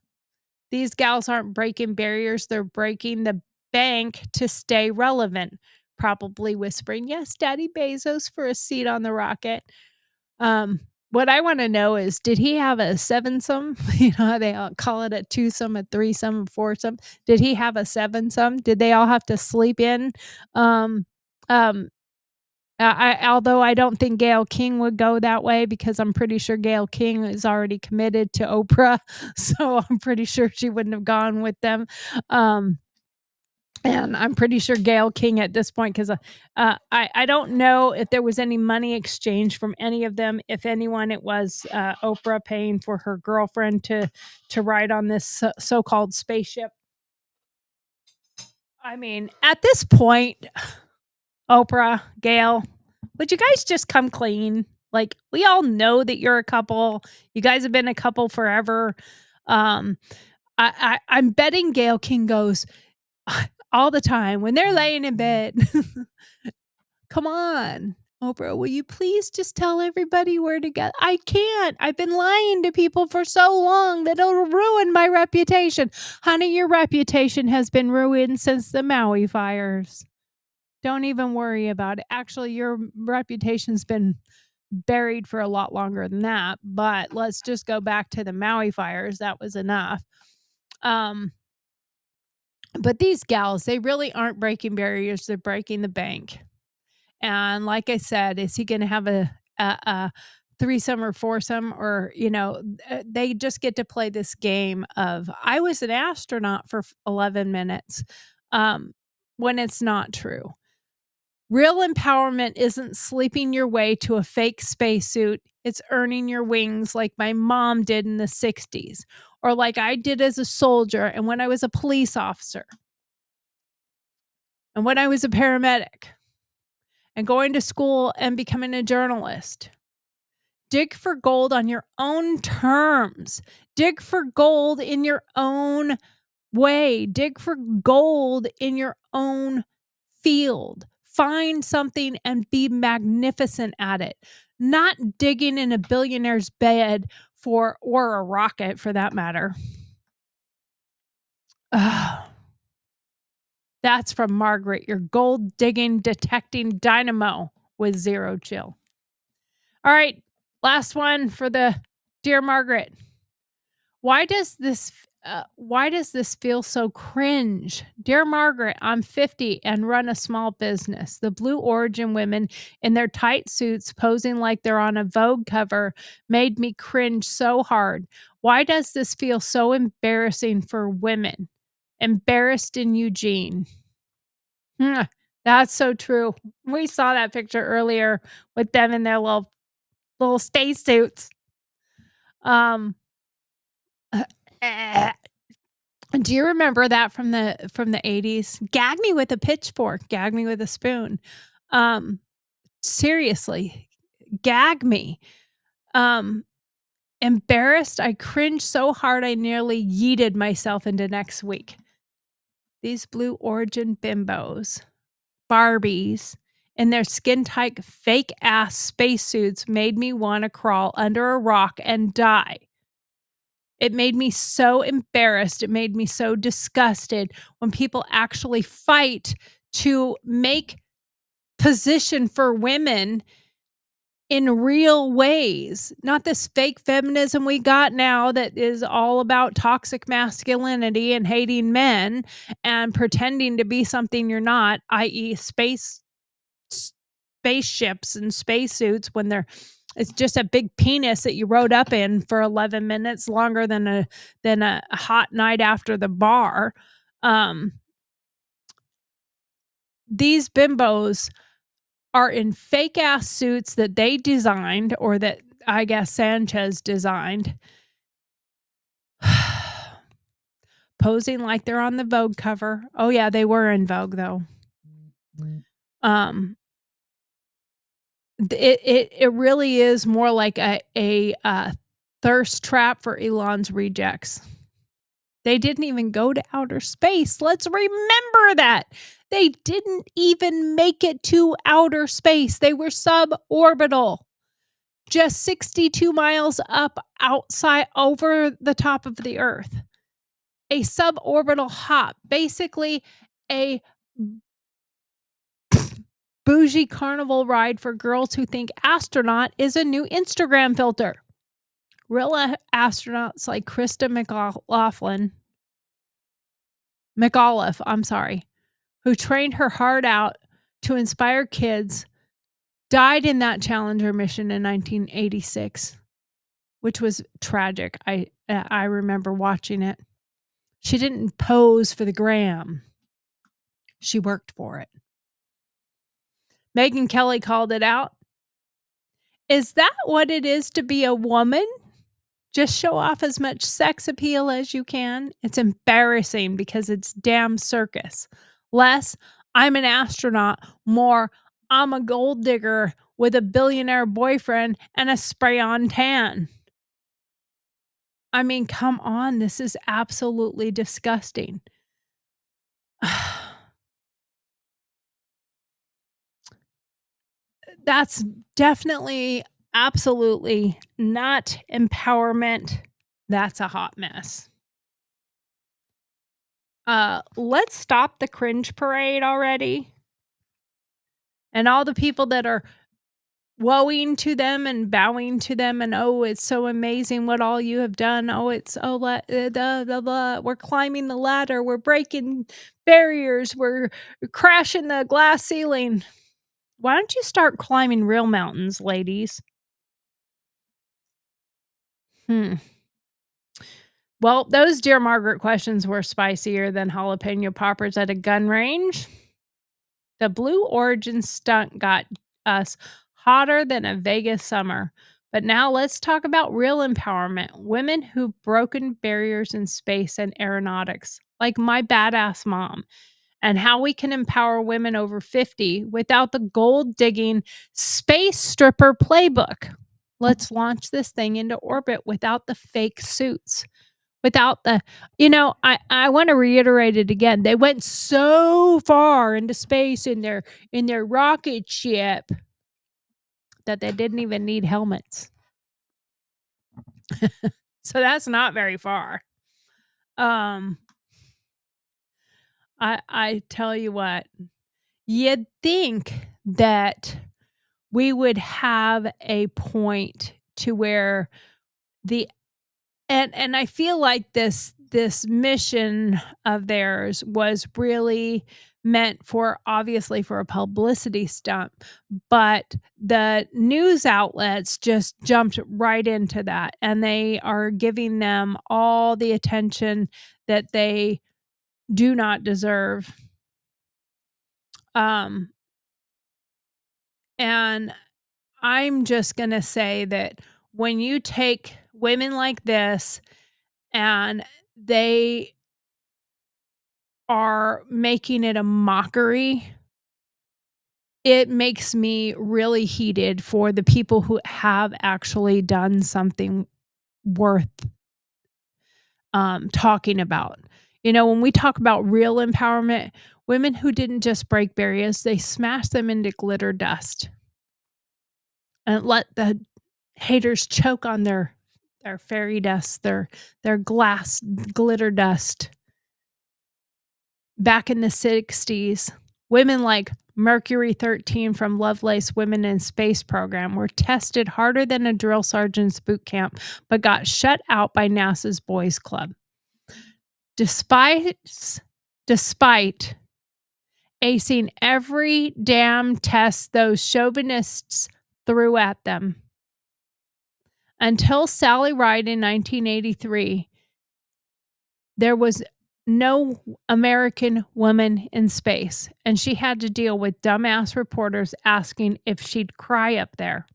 These gals aren't breaking barriers. They're breaking the bank to stay relevant, probably whispering, "Yes, Daddy Bezos for a seat on the rocket." What I want to know is, did he have a sevensome? You know how they all call it a twosome, a threesome, a foursome. Did he have a sevensome? Did they all have to sleep in? Um, um, although I don't think Gayle King would go that way, because I'm pretty sure Gayle King is already committed to Oprah, so I'm pretty sure she wouldn't have gone with them. And I'm pretty sure Gayle King at this point, because I don't know if there was any money exchange from any of them. If anyone, it was Oprah paying for her girlfriend to ride on this so-called spaceship. I mean, at this point, Oprah, Gayle, would you guys just come clean? Like, we all know that you're a couple. You guys have been a couple forever. I'm betting Gayle King goes all the time when they're laying in bed. Come on, Oprah, will you please just tell everybody where to go? I can't. I've been lying to people for so long that it'll ruin my reputation. Honey, your reputation has been ruined since the Maui fires. Don't even worry about it. Actually, your reputation's been buried for a lot longer than that, but let's just go back to the Maui fires. That was enough. But these gals, they really aren't breaking barriers. They're breaking the bank. And like I said, is he going to have a threesome or foursome? Or, they just get to play this game of, I was an astronaut for 11 minutes, when it's not true. Real empowerment isn't sleeping your way to a fake spacesuit. It's earning your wings like my mom did in the 60s, or like I did as a soldier, and when I was a police officer, and when I was a paramedic, and going to school and becoming a journalist. Dig for gold on your own terms. Dig for gold in your own way. Dig for gold in your own field. Find something and be magnificent at it. Not digging in a billionaire's bed or a rocket, for that matter. That's from Margaret, your gold digging, detecting dynamo with zero chill. All right, last one for the dear Margaret. Why does this feel so cringe? Dear Margaret, I'm 50 and run a small business. The Blue Origin women in their tight suits posing like they're on a Vogue cover made me cringe so hard. Why does this feel so embarrassing for women? Embarrassed in Eugene. That's so true. We saw that picture earlier with them in their little spacesuits. Do you remember that from the 80s? Gag me with a pitchfork, gag me with a spoon. Seriously, gag me. Embarrassed, I cringed so hard I nearly yeeted myself into next week. These Blue Origin bimbos, Barbies, and their skin-tight fake-ass spacesuits made me want to crawl under a rock and die. It made me so embarrassed. It made me so disgusted when people actually fight to make position for women in real ways. Not this fake feminism we got now that is all about toxic masculinity and hating men and pretending to be something you're not, i.e. spaceships and spacesuits, when it's just a big penis that you rode up in for 11 minutes, longer than a hot night after the bar. These bimbos are in fake ass suits that they designed, or that I guess Sanchez designed, posing like they're on the Vogue cover. Oh yeah, they were in Vogue though. It really is more like a thirst trap for Elon's rejects. They didn't even go to outer space. Let's remember that. They didn't even make it to outer space. They were suborbital. Just 62 miles up outside over the top of the Earth. A suborbital hop. Basically, a bougie carnival ride for girls who think astronaut is a new Instagram filter. Real astronauts like Krista McAuliffe, who trained her heart out to inspire kids, died in that Challenger mission in 1986, which was tragic. I remember watching it. She didn't pose for the gram. She worked for it. Megyn Kelly called it out. Is that what it is to be a woman? Just show off as much sex appeal as you can. It's embarrassing because it's damn circus. Less, I'm an astronaut. More, I'm a gold digger with a billionaire boyfriend and a spray-on tan. I mean, come on. This is absolutely disgusting. That's definitely, absolutely not empowerment. That's a hot mess. Let's stop the cringe parade already. And all the people that are woeing to them and bowing to them and, oh, it's so amazing what all you have done. Oh, it's, oh, blah, blah, blah. We're climbing the ladder. We're breaking barriers. We're crashing the glass ceiling. Why don't you start climbing real mountains, ladies? Well, those Dear Margaret questions were spicier than jalapeno poppers at a gun range. The Blue Origin stunt got us hotter than a Vegas summer. But now let's talk about real empowerment. Women who've broken barriers in space and aeronautics, like my badass mom, and how we can empower women over 50 without the gold-digging space stripper playbook. Let's launch this thing into orbit without the fake suits. Without the, I want to reiterate it again. They went so far into space in their rocket ship that they didn't even need helmets. So that's not very far. I tell you what, you'd think that we would have a point to where and I feel like this mission of theirs was really meant for, obviously, for a publicity stunt, but the news outlets just jumped right into that, and they are giving them all the attention that they do not deserve. And I'm just going to say that when you take women like this and they are making it a mockery, it makes me really heated for the people who have actually done something worth talking about. When we talk about real empowerment, women who didn't just break barriers, they smashed them into glitter dust and let the haters choke on their fairy dust, their glass glitter dust. Back in the 60s, women like Mercury 13 from Lovelace Women in Space program were tested harder than a drill sergeant's boot camp, but got shut out by NASA's Boys Club. Despite acing every damn test those chauvinists threw at them. Until Sally Ride in 1983, there was no American woman in space, and she had to deal with dumbass reporters asking if she'd cry up there.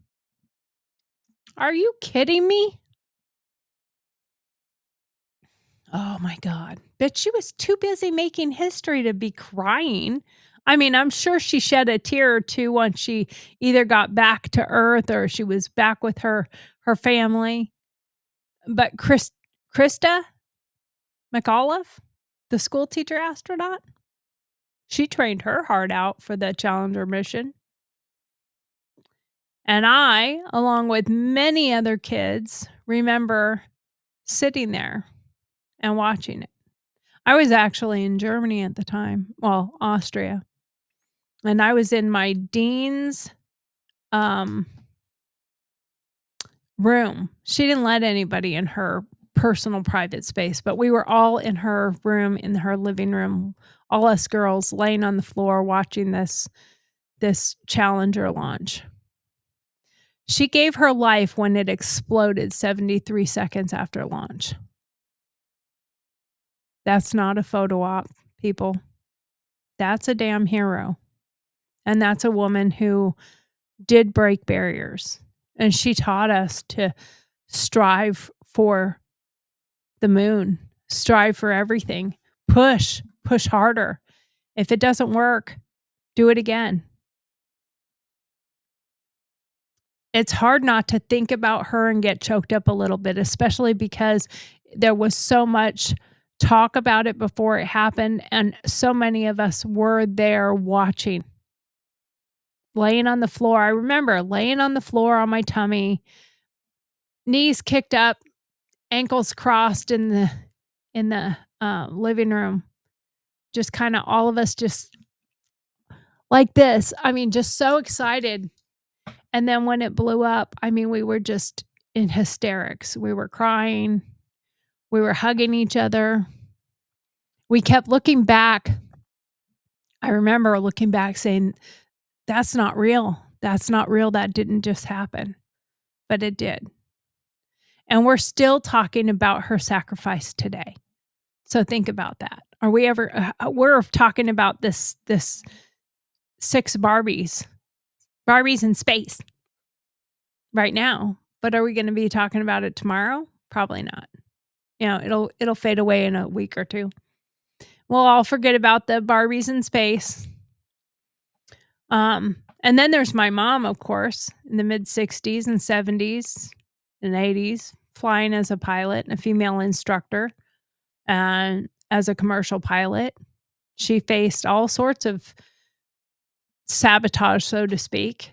Are you kidding me? Oh my God. Bet she was too busy making history to be crying. I mean, I'm sure she shed a tear or two once she either got back to Earth or she was back with her family. But Krista McAuliffe, the school teacher astronaut, she trained her heart out for the Challenger mission. And I, along with many other kids, remember sitting there and watching it. I was actually in Germany at the time, well, Austria, and I was in my dean's room. She didn't let anybody in her personal private space, but we were all in her room, in her living room, all us girls laying on the floor watching this Challenger launch. She gave her life when it exploded 73 seconds after launch. That's not a photo op, people. That's a damn hero. And that's a woman who did break barriers. And she taught us to strive for the moon, strive for everything, push harder. If it doesn't work, do it again. It's hard not to think about her and get choked up a little bit, especially because there was so much talk about it before it happened, and so many of us were there watching. Laying on the floor. I remember laying on the floor on my tummy, knees kicked up, ankles crossed in the living room. Just kind of all of us just like this. I mean, just so excited. And then when it blew up, I mean, we were just in hysterics. We were crying. We were hugging each other. We kept looking back. I remember looking back saying, that's not real. That's not real. That didn't just happen. But it did. And we're still talking about her sacrifice today. So think about that. Are we ever, we're talking about this 6 Barbies in space right now, but are we going to be talking about it tomorrow? Probably not. You know, it'll fade away in a week or two. We'll all forget about the Barbies in space. And then there's my mom, of course, in the mid 60s and 70s and 80s, flying as a pilot and a female instructor and as a commercial pilot. She faced all sorts of sabotage, so to speak.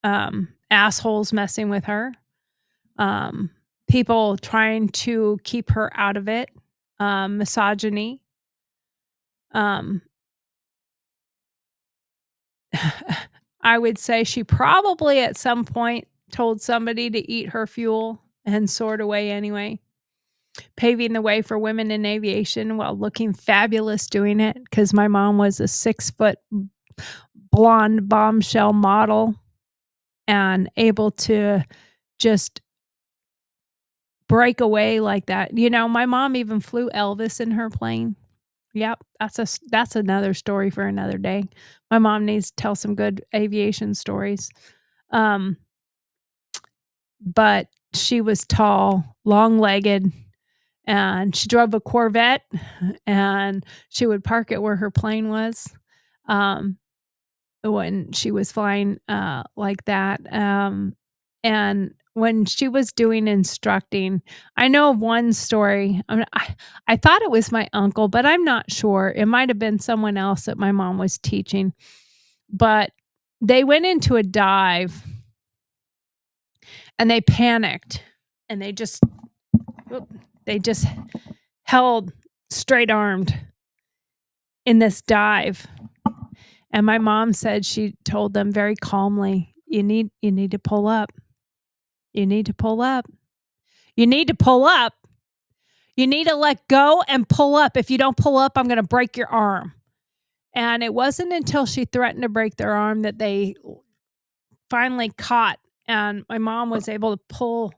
Assholes messing with her. People trying to keep her out of it. Misogyny. I would say she probably at some point told somebody to eat her fuel and soared away anyway, paving the way for women in aviation while looking fabulous doing it, because my mom was a 6-foot blonde bombshell model and able to just break away like that. You know, my mom even flew Elvis in her plane. Yep, that's another story for another day. My mom needs to tell some good aviation stories. But she was tall, long-legged, and she drove a Corvette, and she would park it where her plane was when she was flying like that. And when she was doing instructing, I know of one story. I thought it was my uncle, but I'm not sure. It might have been someone else that my mom was teaching. But they went into a dive and they panicked and they just held straight armed in this dive. And my mom said she told them very calmly, you need to pull up. You need to pull up. You need to pull up. You need to let go and pull up. If you don't pull up, I'm going to break your arm. And it wasn't until she threatened to break their arm that they finally caught. And my mom was able to pull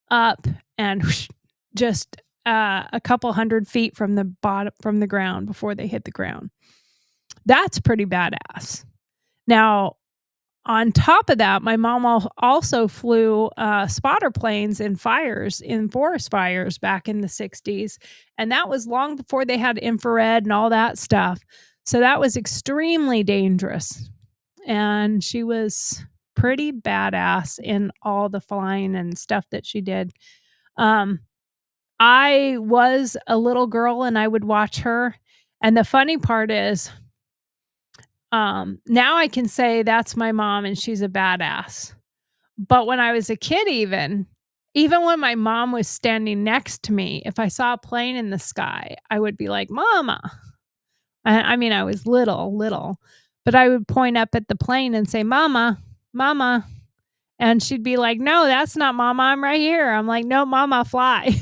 up and just a couple 100 feet from the bottom, from the ground before they hit the ground. That's pretty badass. Now, on top of that, my mom also flew spotter planes in forest fires back in the 60s. And that was long before they had infrared and all that stuff. So that was extremely dangerous. And she was pretty badass in all the flying and stuff that she did. I was a little girl and I would watch her. And the funny part is, now I can say that's my mom and she's a badass. But when I was a kid, even Even when my mom was standing next to me, if I saw a plane in the sky, I would be like, Mama. I mean, I was little, but I would point up at the plane and say, Mama, Mama. And she'd be like, no, that's not Mama. I'm right here. I'm like, no, Mama, fly.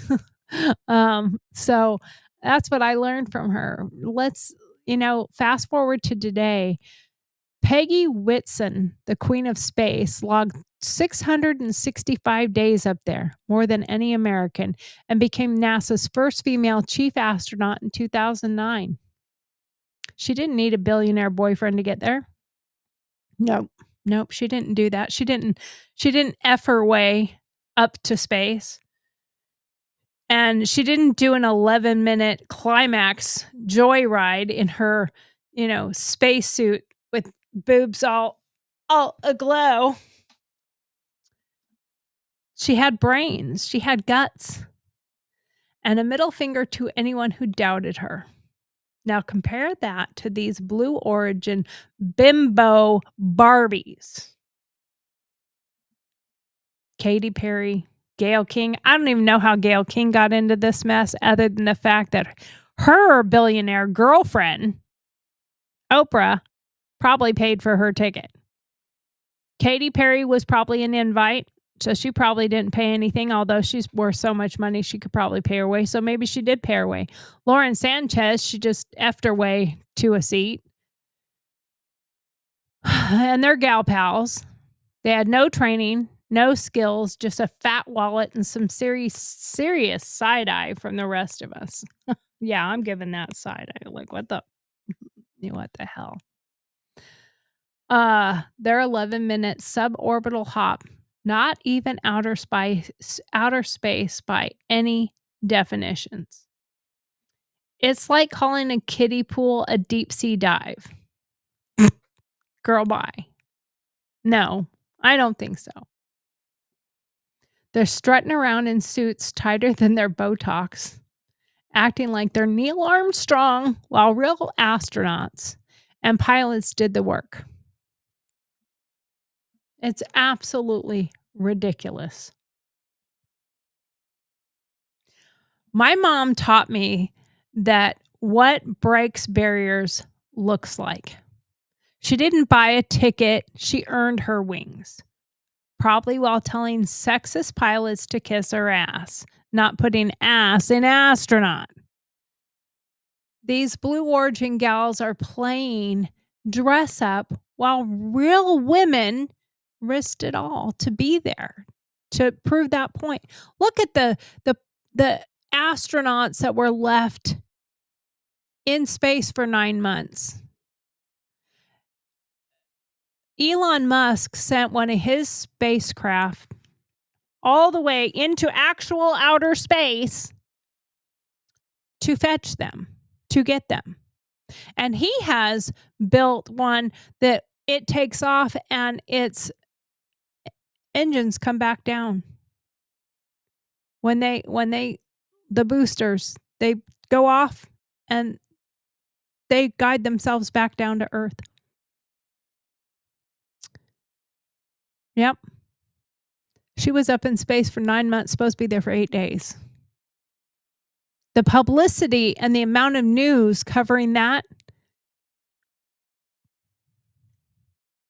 So that's what I learned from her. Let's, fast forward to today. Peggy Whitson, the Queen of Space, logged 665 days up there, more than any American, and became NASA's first female chief astronaut in 2009. She didn't need a billionaire boyfriend to get there. Nope, she didn't do that. She didn't F her way up to space. And she didn't do an 11-minute climax joyride in her, spacesuit with boobs all aglow. She had brains, she had guts, and a middle finger to anyone who doubted her. Now compare that to these Blue Origin bimbo Barbies. Katy Perry, Gayle King. I don't even know how Gayle King got into this mess other than the fact that her billionaire girlfriend, Oprah, probably paid for her ticket. Katy Perry was probably an invite, so she probably didn't pay anything, although she's worth so much money she could probably pay her way, so maybe she did pay her way. Lauren Sanchez, she just effed her way to a seat. And they're gal pals. They had no training, no skills, just a fat wallet and some serious side eye from the rest of us. Yeah, I'm giving that side eye. Like, what the hell? Their 11-minute suborbital hop, not even outer space by any definitions. It's like calling a kiddie pool a deep sea dive. Girl, bye. No, I don't think so. They're strutting around in suits tighter than their Botox, acting like they're Neil Armstrong while real astronauts and pilots did the work. It's absolutely ridiculous. My mom taught me that what breaks barriers looks like. She didn't buy a ticket, she earned her wings. Probably while telling sexist pilots to kiss her ass, not putting ass in astronaut. These Blue Origin gals are playing dress up while real women risked it all to be there to prove that point. Look at the astronauts that were left in space for 9 months. Elon Musk sent one of his spacecraft all the way into actual outer space to fetch them, to get them. And he has built one that it takes off and its engines come back down. When the boosters, they go off and they guide themselves back down to Earth. Yep. She was up in space for 9 months, supposed to be there for 8 days. The publicity and the amount of news covering that.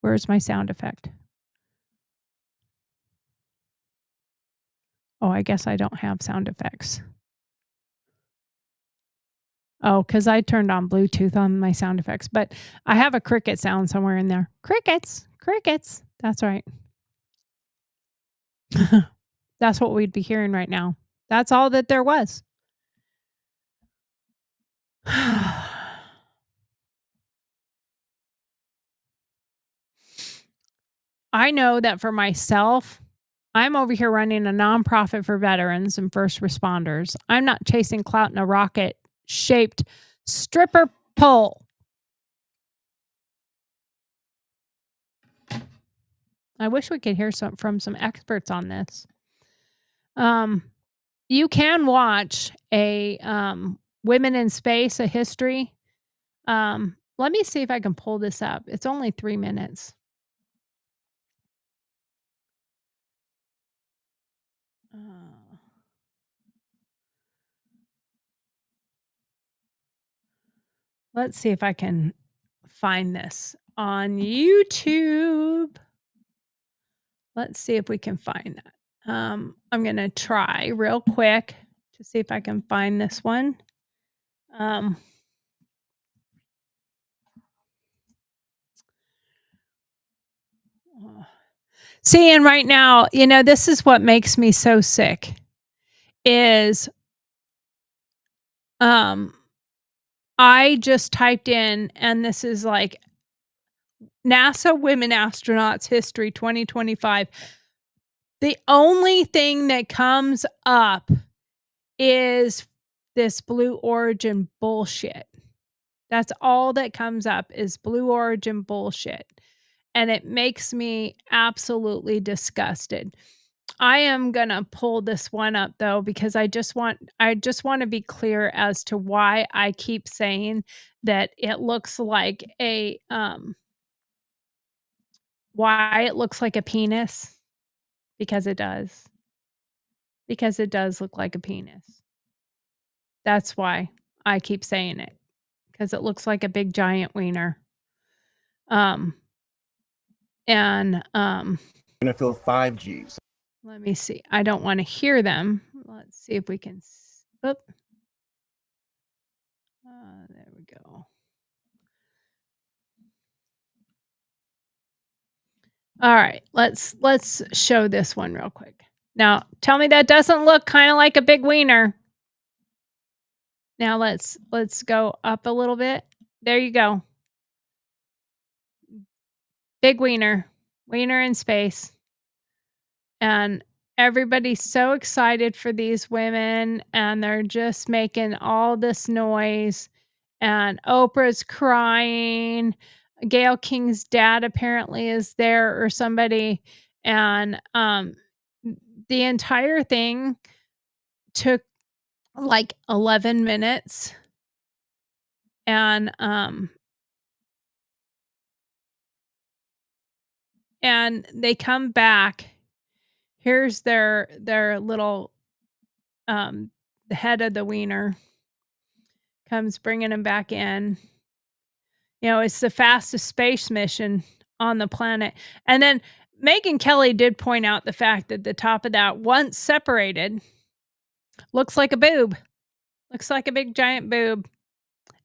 Where's my sound effect? Oh, I guess I don't have sound effects. Oh, because I turned on Bluetooth on my sound effects, but I have a cricket sound somewhere in there. Crickets. That's right. That's what we'd be hearing right now. That's all that there was. I know that for myself, I'm over here running a nonprofit for veterans and first responders. I'm not chasing clout in a rocket-shaped stripper pole. I wish we could hear from some experts on this. You can watch a Women in Space, a history. Let me see if I can pull this up. It's only 3 minutes. Let's see if I can find this on YouTube. Let's see if we can find that. I'm going to try real quick to see if I can find this one. See, and right now, this is what makes me so sick is I just typed in, and this is like NASA Women Astronauts History 2025. The only thing that comes up is this Blue Origin bullshit. That's all that comes up is Blue Origin bullshit. And it makes me absolutely disgusted. I am going to pull this one up though, because I just want to be clear as to why I keep saying that it looks like why it looks like a penis, because it does. Because it does look like a penis. That's why I keep saying it, because it looks like a big giant wiener. Gonna fill 5Gs. Let me see. I don't want to hear them. Let's see if we can. There we go. All right, let's show this one real quick. Now, tell me that doesn't look kind of like a big wiener. Now let's go up a little bit. There you go. Big wiener in space. And everybody's so excited for these women, and they're just making all this noise, and Oprah's crying. Gayle King's dad apparently is there, or somebody, and the entire thing took like 11 minutes, and they come back. Here's their little the head of the wiener comes bringing him back in. It's the fastest space mission on the planet. And then Megyn Kelly did point out the fact that the top of that, once separated, looks like a boob. Looks like a big giant boob.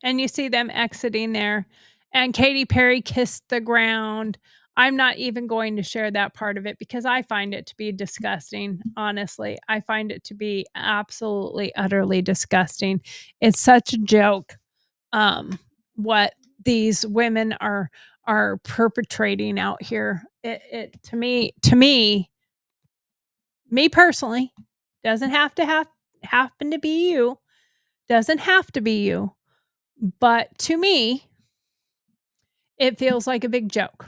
And you see them exiting there. And Katy Perry kissed the ground. I'm not even going to share that part of it because I find it to be disgusting. Honestly, I find it to be absolutely, utterly disgusting. It's such a joke. What these women are perpetrating out here. It to me personally, doesn't have to happen to be you. Doesn't have to be you. But to me, it feels like a big joke.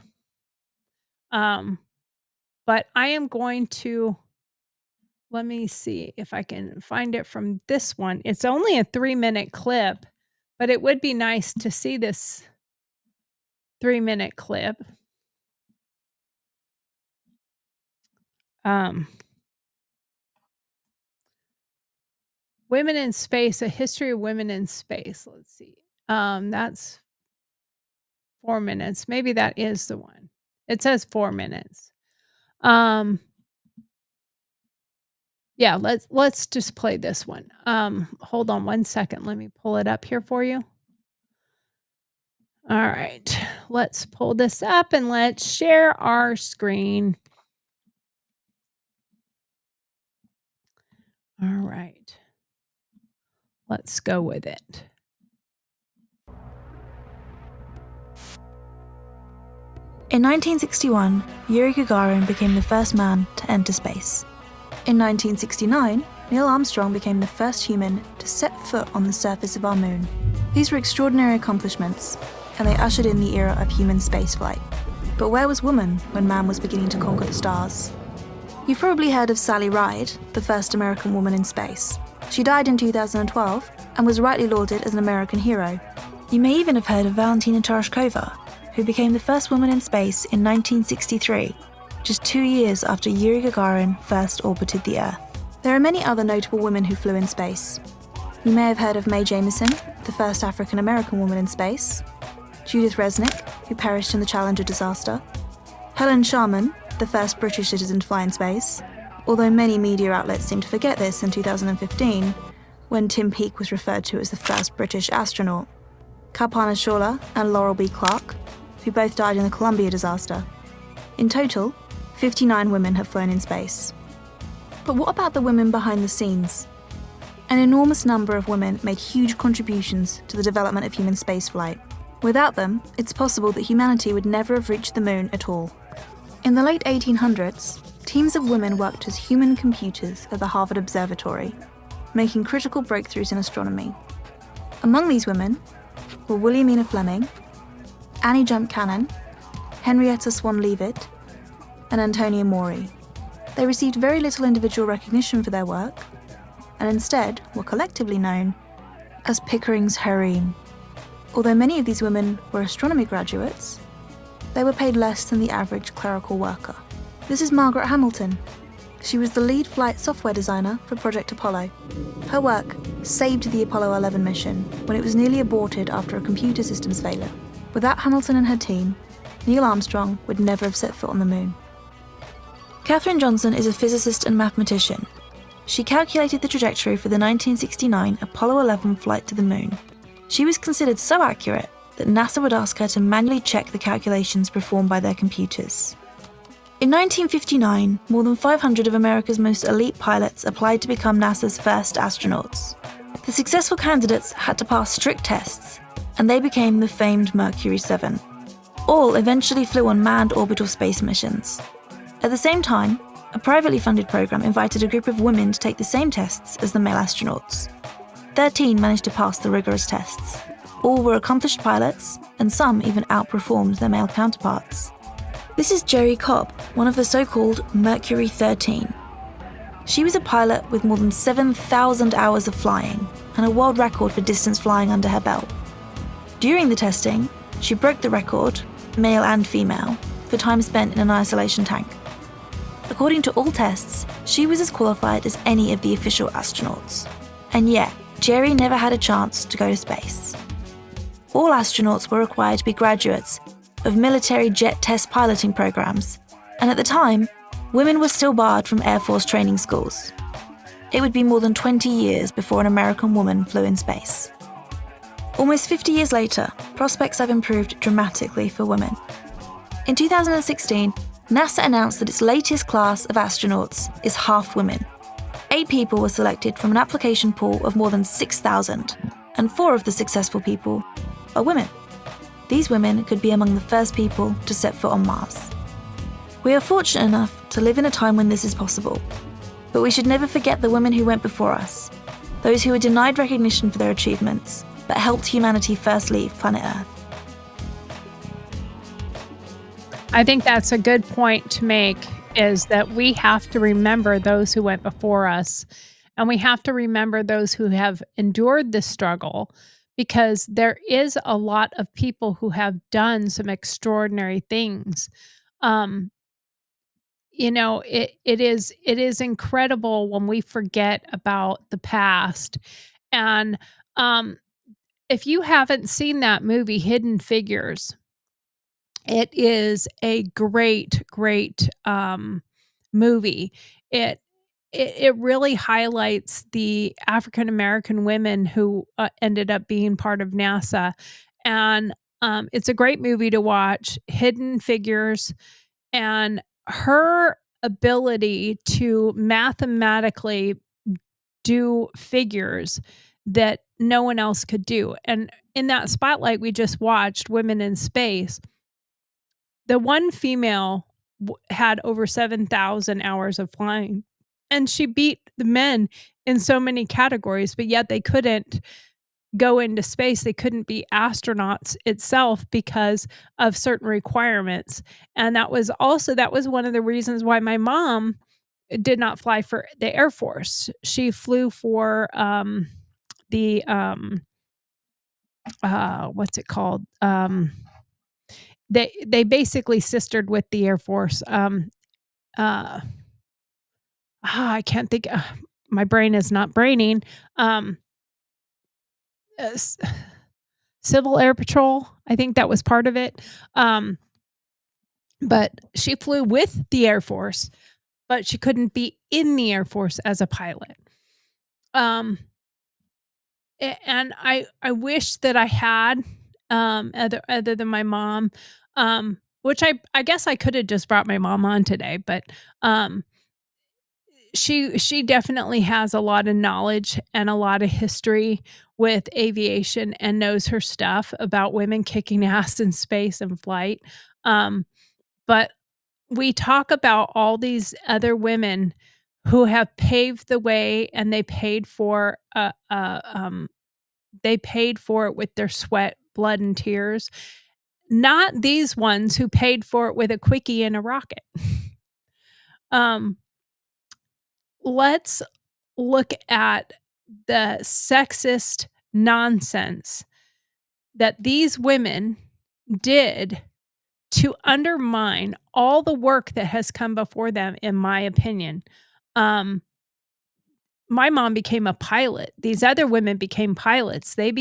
But I am going to, let me see if I can find it from this one. It's only a 3-minute clip, but it would be nice to see this 3-minute clip. Women in Space, a history of women in space. Let's see. That's 4 minutes. Maybe that is the one. It says 4 minutes. Yeah, let's just play this one. Hold on 1 second. Let me pull it up here for you. All right. Let's pull this up and let's share our screen. All right. Let's go with it. In 1961, Yuri Gagarin became the first man to enter space. In 1969, Neil Armstrong became the first human to set foot on the surface of our moon. These were extraordinary accomplishments, and they ushered in the era of human spaceflight. But where was woman when man was beginning to conquer the stars? You've probably heard of Sally Ride, the first American woman in space. She died in 2012 and was rightly lauded as an American hero. You may even have heard of Valentina Tereshkova, who became the first woman in space in 1963, just 2 years after Yuri Gagarin first orbited the Earth. There are many other notable women who flew in space. You may have heard of Mae Jemison, the first African American woman in space, Judith Resnick, who perished in the Challenger disaster, Helen Sharman, the first British citizen to fly in space, although many media outlets seem to forget this in 2015, when Tim Peake was referred to as the first British astronaut, Kalpana Chawla and Laurel B. Clark, who both died in the Columbia disaster. In total, 59 women have flown in space. But what about the women behind the scenes? An enormous number of women made huge contributions to the development of human spaceflight. Without them, it's possible that humanity would never have reached the moon at all. In the late 1800s, teams of women worked as human computers at the Harvard Observatory, making critical breakthroughs in astronomy. Among these women were Williamina Fleming, Annie Jump Cannon, Henrietta Swan Leavitt, and Antonia Maury. They received very little individual recognition for their work, and instead were collectively known as Pickering's Harem. Although many of these women were astronomy graduates, they were paid less than the average clerical worker. This is Margaret Hamilton. She was the lead flight software designer for Project Apollo. Her work saved the Apollo 11 mission when it was nearly aborted after a computer systems failure. Without Hamilton and her team, Neil Armstrong would never have set foot on the moon. Katherine Johnson is a physicist and mathematician. She calculated the trajectory for the 1969 Apollo 11 flight to the moon. She was considered so accurate that NASA would ask her to manually check the calculations performed by their computers. In 1959, more than 500 of America's most elite pilots applied to become NASA's first astronauts. The successful candidates had to pass strict tests, and they became the famed Mercury 7. All eventually flew on manned orbital space missions. At the same time, a privately funded program invited a group of women to take the same tests as the male astronauts. 13 managed to pass the rigorous tests. All were accomplished pilots, and some even outperformed their male counterparts. This is Jerry Cobb, one of the so-called Mercury 13. She was a pilot with more than 7,000 hours of flying and a world record for distance flying under her belt. During the testing, she broke the record, male and female, for time spent in an isolation tank. According to all tests, she was as qualified as any of the official astronauts. And yet, Jerry never had a chance to go to space. All astronauts were required to be graduates of military jet test piloting programs, and at the time, women were still barred from Air Force training schools. It would be more than 20 years before an American woman flew in space. Almost 50 years later, prospects have improved dramatically for women. In 2016, NASA announced that its latest class of astronauts is half women. 8 people were selected from an application pool of more than 6,000, and 4 of the successful people are women. These women could be among the first people to set foot on Mars. We are fortunate enough to live in a time when this is possible, but we should never forget the women who went before us, those who were denied recognition for their achievements, but helped humanity first leave planet Earth. I think that's a good point to make, is that we have to remember those who went before us, and we have to remember those who have endured this struggle, because there is a lot of people who have done some extraordinary things. It is incredible when we forget about the past. And if you haven't seen that movie, Hidden Figures, it is a great movie. It really highlights the African American women who ended up being part of NASA, and it's a great movie to watch. Hidden Figures, and her ability to mathematically do figures that no one else could do. And in that spotlight we just watched, Women in Space, the one female had over 7,000 hours of flying, and she beat the men in so many categories, but yet they couldn't go into space. They couldn't be astronauts itself because of certain requirements. And that was one of the reasons why my mom did not fly for the Air Force. She flew for what's it called? They basically sistered with the Air Force. I can't think. My brain is not braining. Civil Air Patrol. I think that was part of it. But she flew with the Air Force, but she couldn't be in the Air Force as a pilot. And I wish that I had other than my mom, which I guess I could have just brought my mom on today, but she definitely has a lot of knowledge and a lot of history with aviation and knows her stuff about women kicking ass in space and flight. But we talk about all these other women who have paved the way, and they paid for it with their sweat, blood, and tears. Not these ones who paid for it with a quickie and a rocket. Let's look at the sexist nonsense that these women did to undermine all the work that has come before them, in my opinion. My mom became a pilot. These other women became pilots. They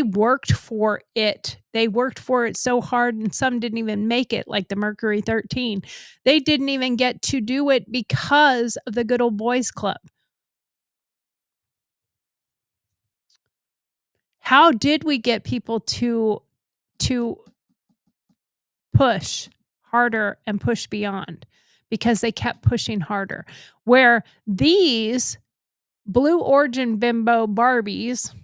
worked for it. They worked for it so hard, and some didn't even make it, like the Mercury 13. They didn't even get to do it because of the good old boys club. How did we get people to push harder and push beyond? Because they kept pushing harder. Where these Blue Origin bimbo Barbies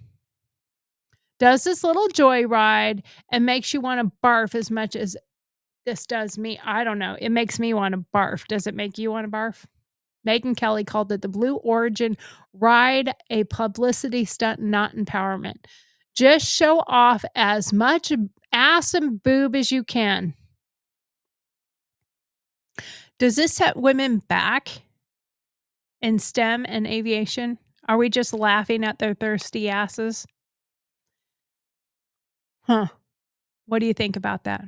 does this little joyride and makes you want to barf as much as this does me. I don't know. It makes me want to barf. Does it make you want to barf? Megyn Kelly called it the Blue Origin ride, a publicity stunt, not empowerment. Just show off as much ass and boob as you can. Does this set women back in STEM and aviation? Are we just laughing at their thirsty asses? Huh. What do you think about that?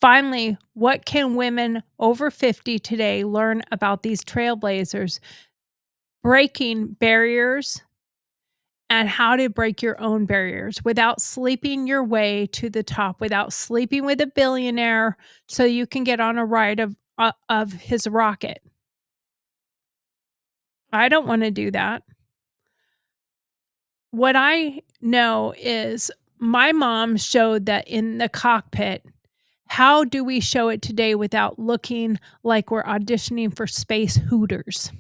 Finally, what can women over 50 today learn about these trailblazers breaking barriers and how to break your own barriers without sleeping your way to the top, without sleeping with a billionaire so you can get on a ride of his rocket? I don't want to do that. What I know is my mom showed that in the cockpit. How do we show it today without looking like we're auditioning for space hooters?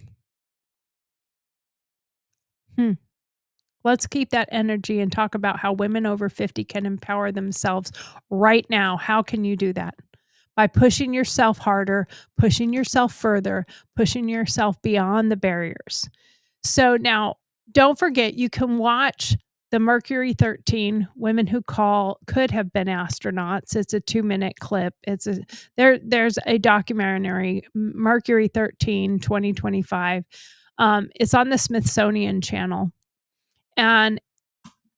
Let's keep that energy and talk about how women over 50 can empower themselves right now. How can you do that? By pushing yourself harder, pushing yourself further, pushing yourself beyond the barriers. So now, don't forget, you can watch the Mercury 13, Women Who Could Have Been Astronauts. It's a 2-minute clip. There's a documentary, Mercury 13, 2025. It's on the Smithsonian Channel. And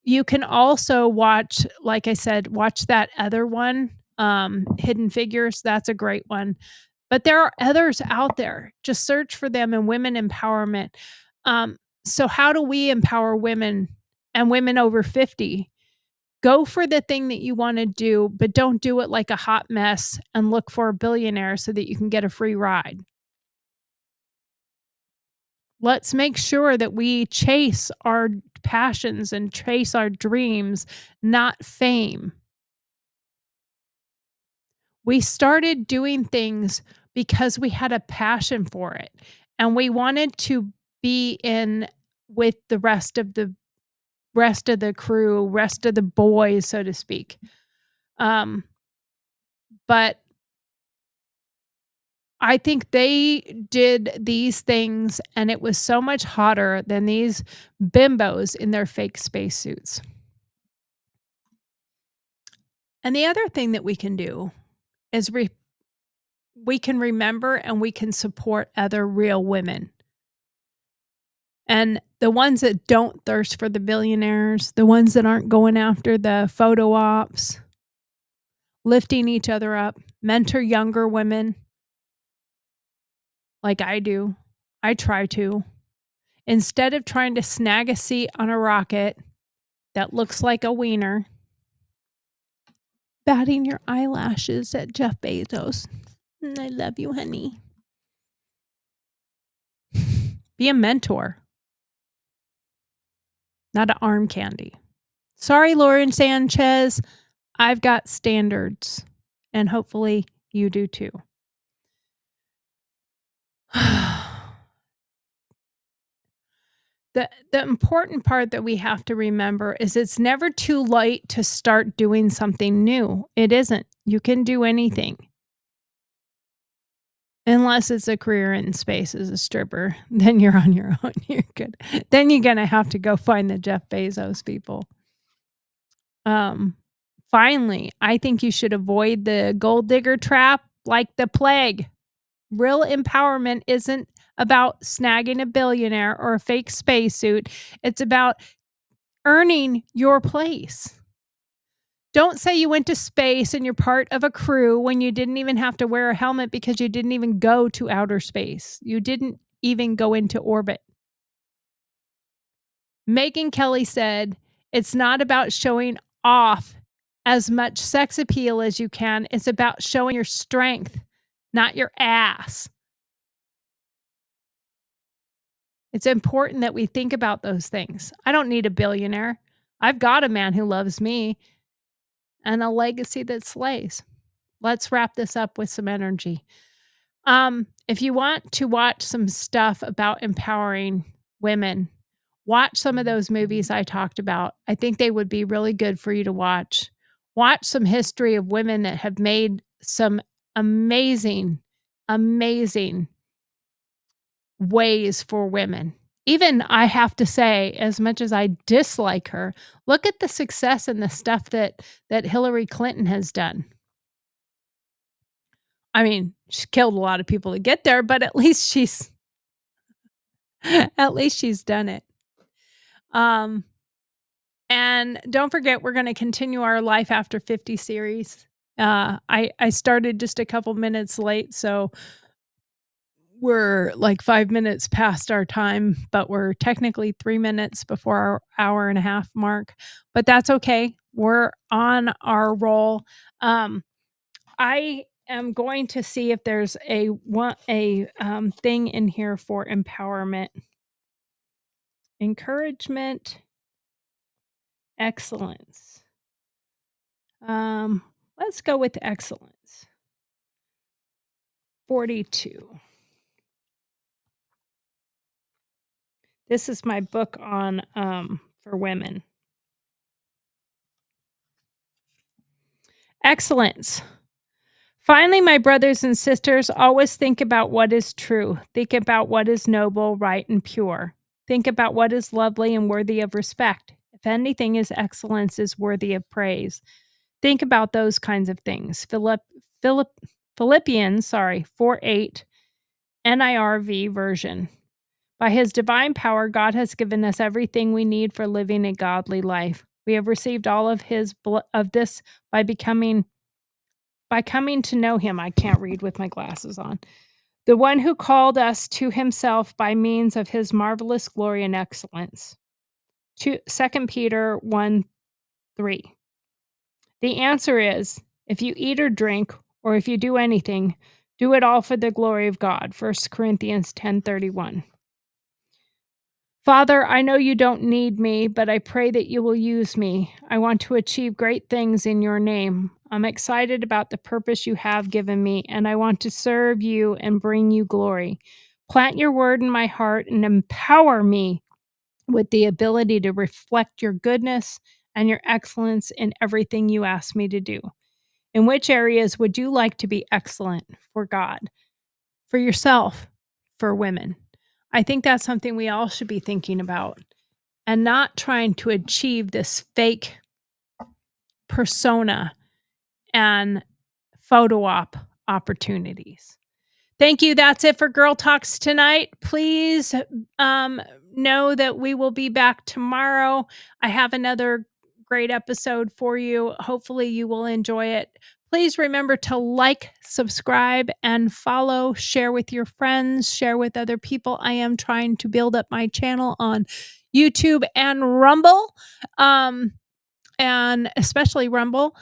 you can also watch, like I said, watch that other one, Hidden Figures. That's a great one. But there are others out there. Just search for them in women empowerment. So how do we empower women and women over 50? Go for the thing that you want to do, but don't do it like a hot mess and look for a billionaire so that you can get a free ride. Let's make sure that we chase our passions and chase our dreams, not fame. We started doing things because we had a passion for it, and we wanted to be in with the rest of the crew, rest of the boys, so to speak. But I think they did these things, and it was so much hotter than these bimbos in their fake spacesuits. And the other thing that we can do is we can remember and we can support other real women. And the ones that don't thirst for the billionaires, the ones that aren't going after the photo ops, lifting each other up, mentor younger women like I do. I try to. Instead of trying to snag a seat on a rocket that looks like a wiener batting your eyelashes at Jeff Bezos. I love you, honey. Be a mentor, not an arm candy. Sorry, Lauren Sanchez. I've got standards, and hopefully you do too. The important part that we have to remember is it's never too late to start doing something new. It isn't. You can do anything. Unless it's a career in space as a stripper, then you're on your own. You're good. Then you're going to have to go find the Jeff Bezos people. Finally, I think you should avoid the gold digger trap like the plague. Real empowerment isn't about snagging a billionaire or a fake spacesuit. It's about earning your place. Don't say you went to space and you're part of a crew when you didn't even have to wear a helmet because you didn't even go to outer space. You didn't even go into orbit. Megyn Kelly said, it's not about showing off as much sex appeal as you can. It's about showing your strength, not your ass. It's important that we think about those things. I don't need a billionaire. I've got a man who loves me and a legacy that slays. Let's wrap this up with some energy. If you want to watch some stuff about empowering women, watch some of those movies I talked about. I think they would be really good for you to watch. Watch some history of women that have made some amazing, amazing ways for women. Even I have to say, as much as I dislike her, look at the success and the stuff that Hillary Clinton has done. I mean, she's killed a lot of people to get there, but at least she's done it. And don't forget, we're going to continue our Life After 50 series. I started just a couple minutes late, so we're like 5 minutes past our time, but we're technically 3 minutes before our hour and a half mark. But that's okay. We're on our roll. I am going to see if there's a thing in here for empowerment, encouragement, excellence. Let's go with excellence. 42. This is my book on for women. Excellence. Finally, my brothers and sisters, always think about what is true. Think about what is noble, right, and pure. Think about what is lovely and worthy of respect. If anything is excellence is worthy of praise. Think about those kinds of things. Philippians 4:8, NIRV version. By his divine power, God has given us everything we need for living a godly life. We have received all of this by coming to know him. I can't read with my glasses on. The one who called us to himself by means of his marvelous glory and excellence. 2 Peter 1:3. The answer is, if you eat or drink, or if you do anything, do it all for the glory of God. 1 Corinthians 10:31. Father, I know you don't need me, but I pray that you will use me. I want to achieve great things in your name. I'm excited about the purpose you have given me, and I want to serve you and bring you glory. Plant your word in my heart and empower me with the ability to reflect your goodness and your excellence in everything you ask me to do. In which areas would you like to be excellent for God, for yourself, for women? I think that's something we all should be thinking about and not trying to achieve this fake persona and photo op opportunities. Thank you. That's it for GurlTauX tonight. Please know that we will be back tomorrow. I have another great episode for you. Hopefully you will enjoy it. Please remember to like, subscribe, and follow. Share with your friends. Share with other people. I am trying to build up my channel on YouTube and Rumble, and especially Rumble.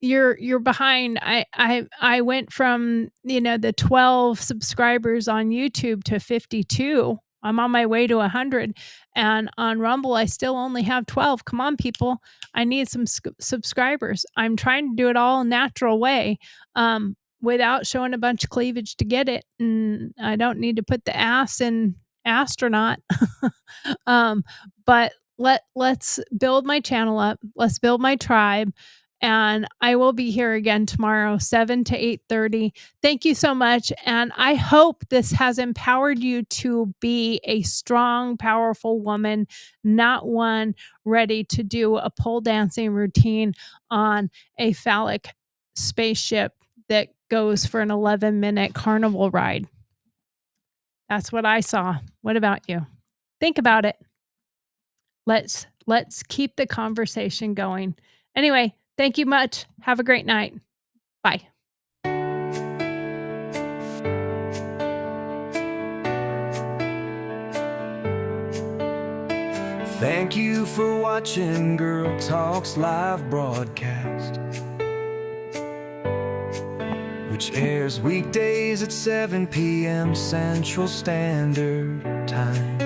You're behind. I went from, the 12 subscribers on YouTube to 52. I'm on my way to 100, and on Rumble I still only have 12. Come on, people. I need some subscribers. I'm trying to do it all natural way, without showing a bunch of cleavage to get it, and I don't need to put the ass in astronaut. But let's build my channel up. Let's build my tribe. And I will be here again tomorrow, 7 to 8:30. Thank you so much. And I hope this has empowered you to be a strong, powerful woman, not one ready to do a pole dancing routine on a phallic spaceship that goes for an 11-minute carnival ride. That's what I saw. What about you? Think about it. Let's keep the conversation going. Anyway, thank you much. Have a great night. Bye. Thank you for watching GurlTauX live broadcast, which airs weekdays at 7 p.m. Central Standard Time.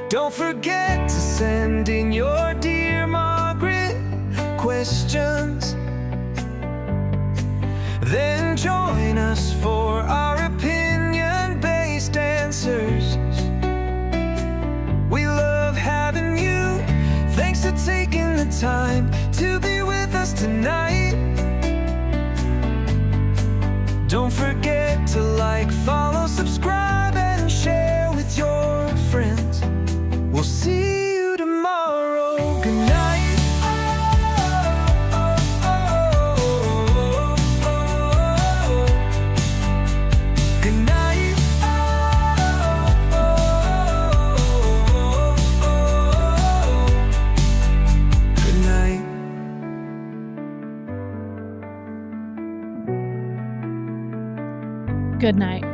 Don't forget to send in your Dear Margaret questions. Then join us for our opinion-based answers. We love having you. Thanks for taking the time to be with us tonight. Don't forget to like, follow, subscribe, and share with your friends. We'll see you tomorrow. Good night. Good night. Good night. Good night.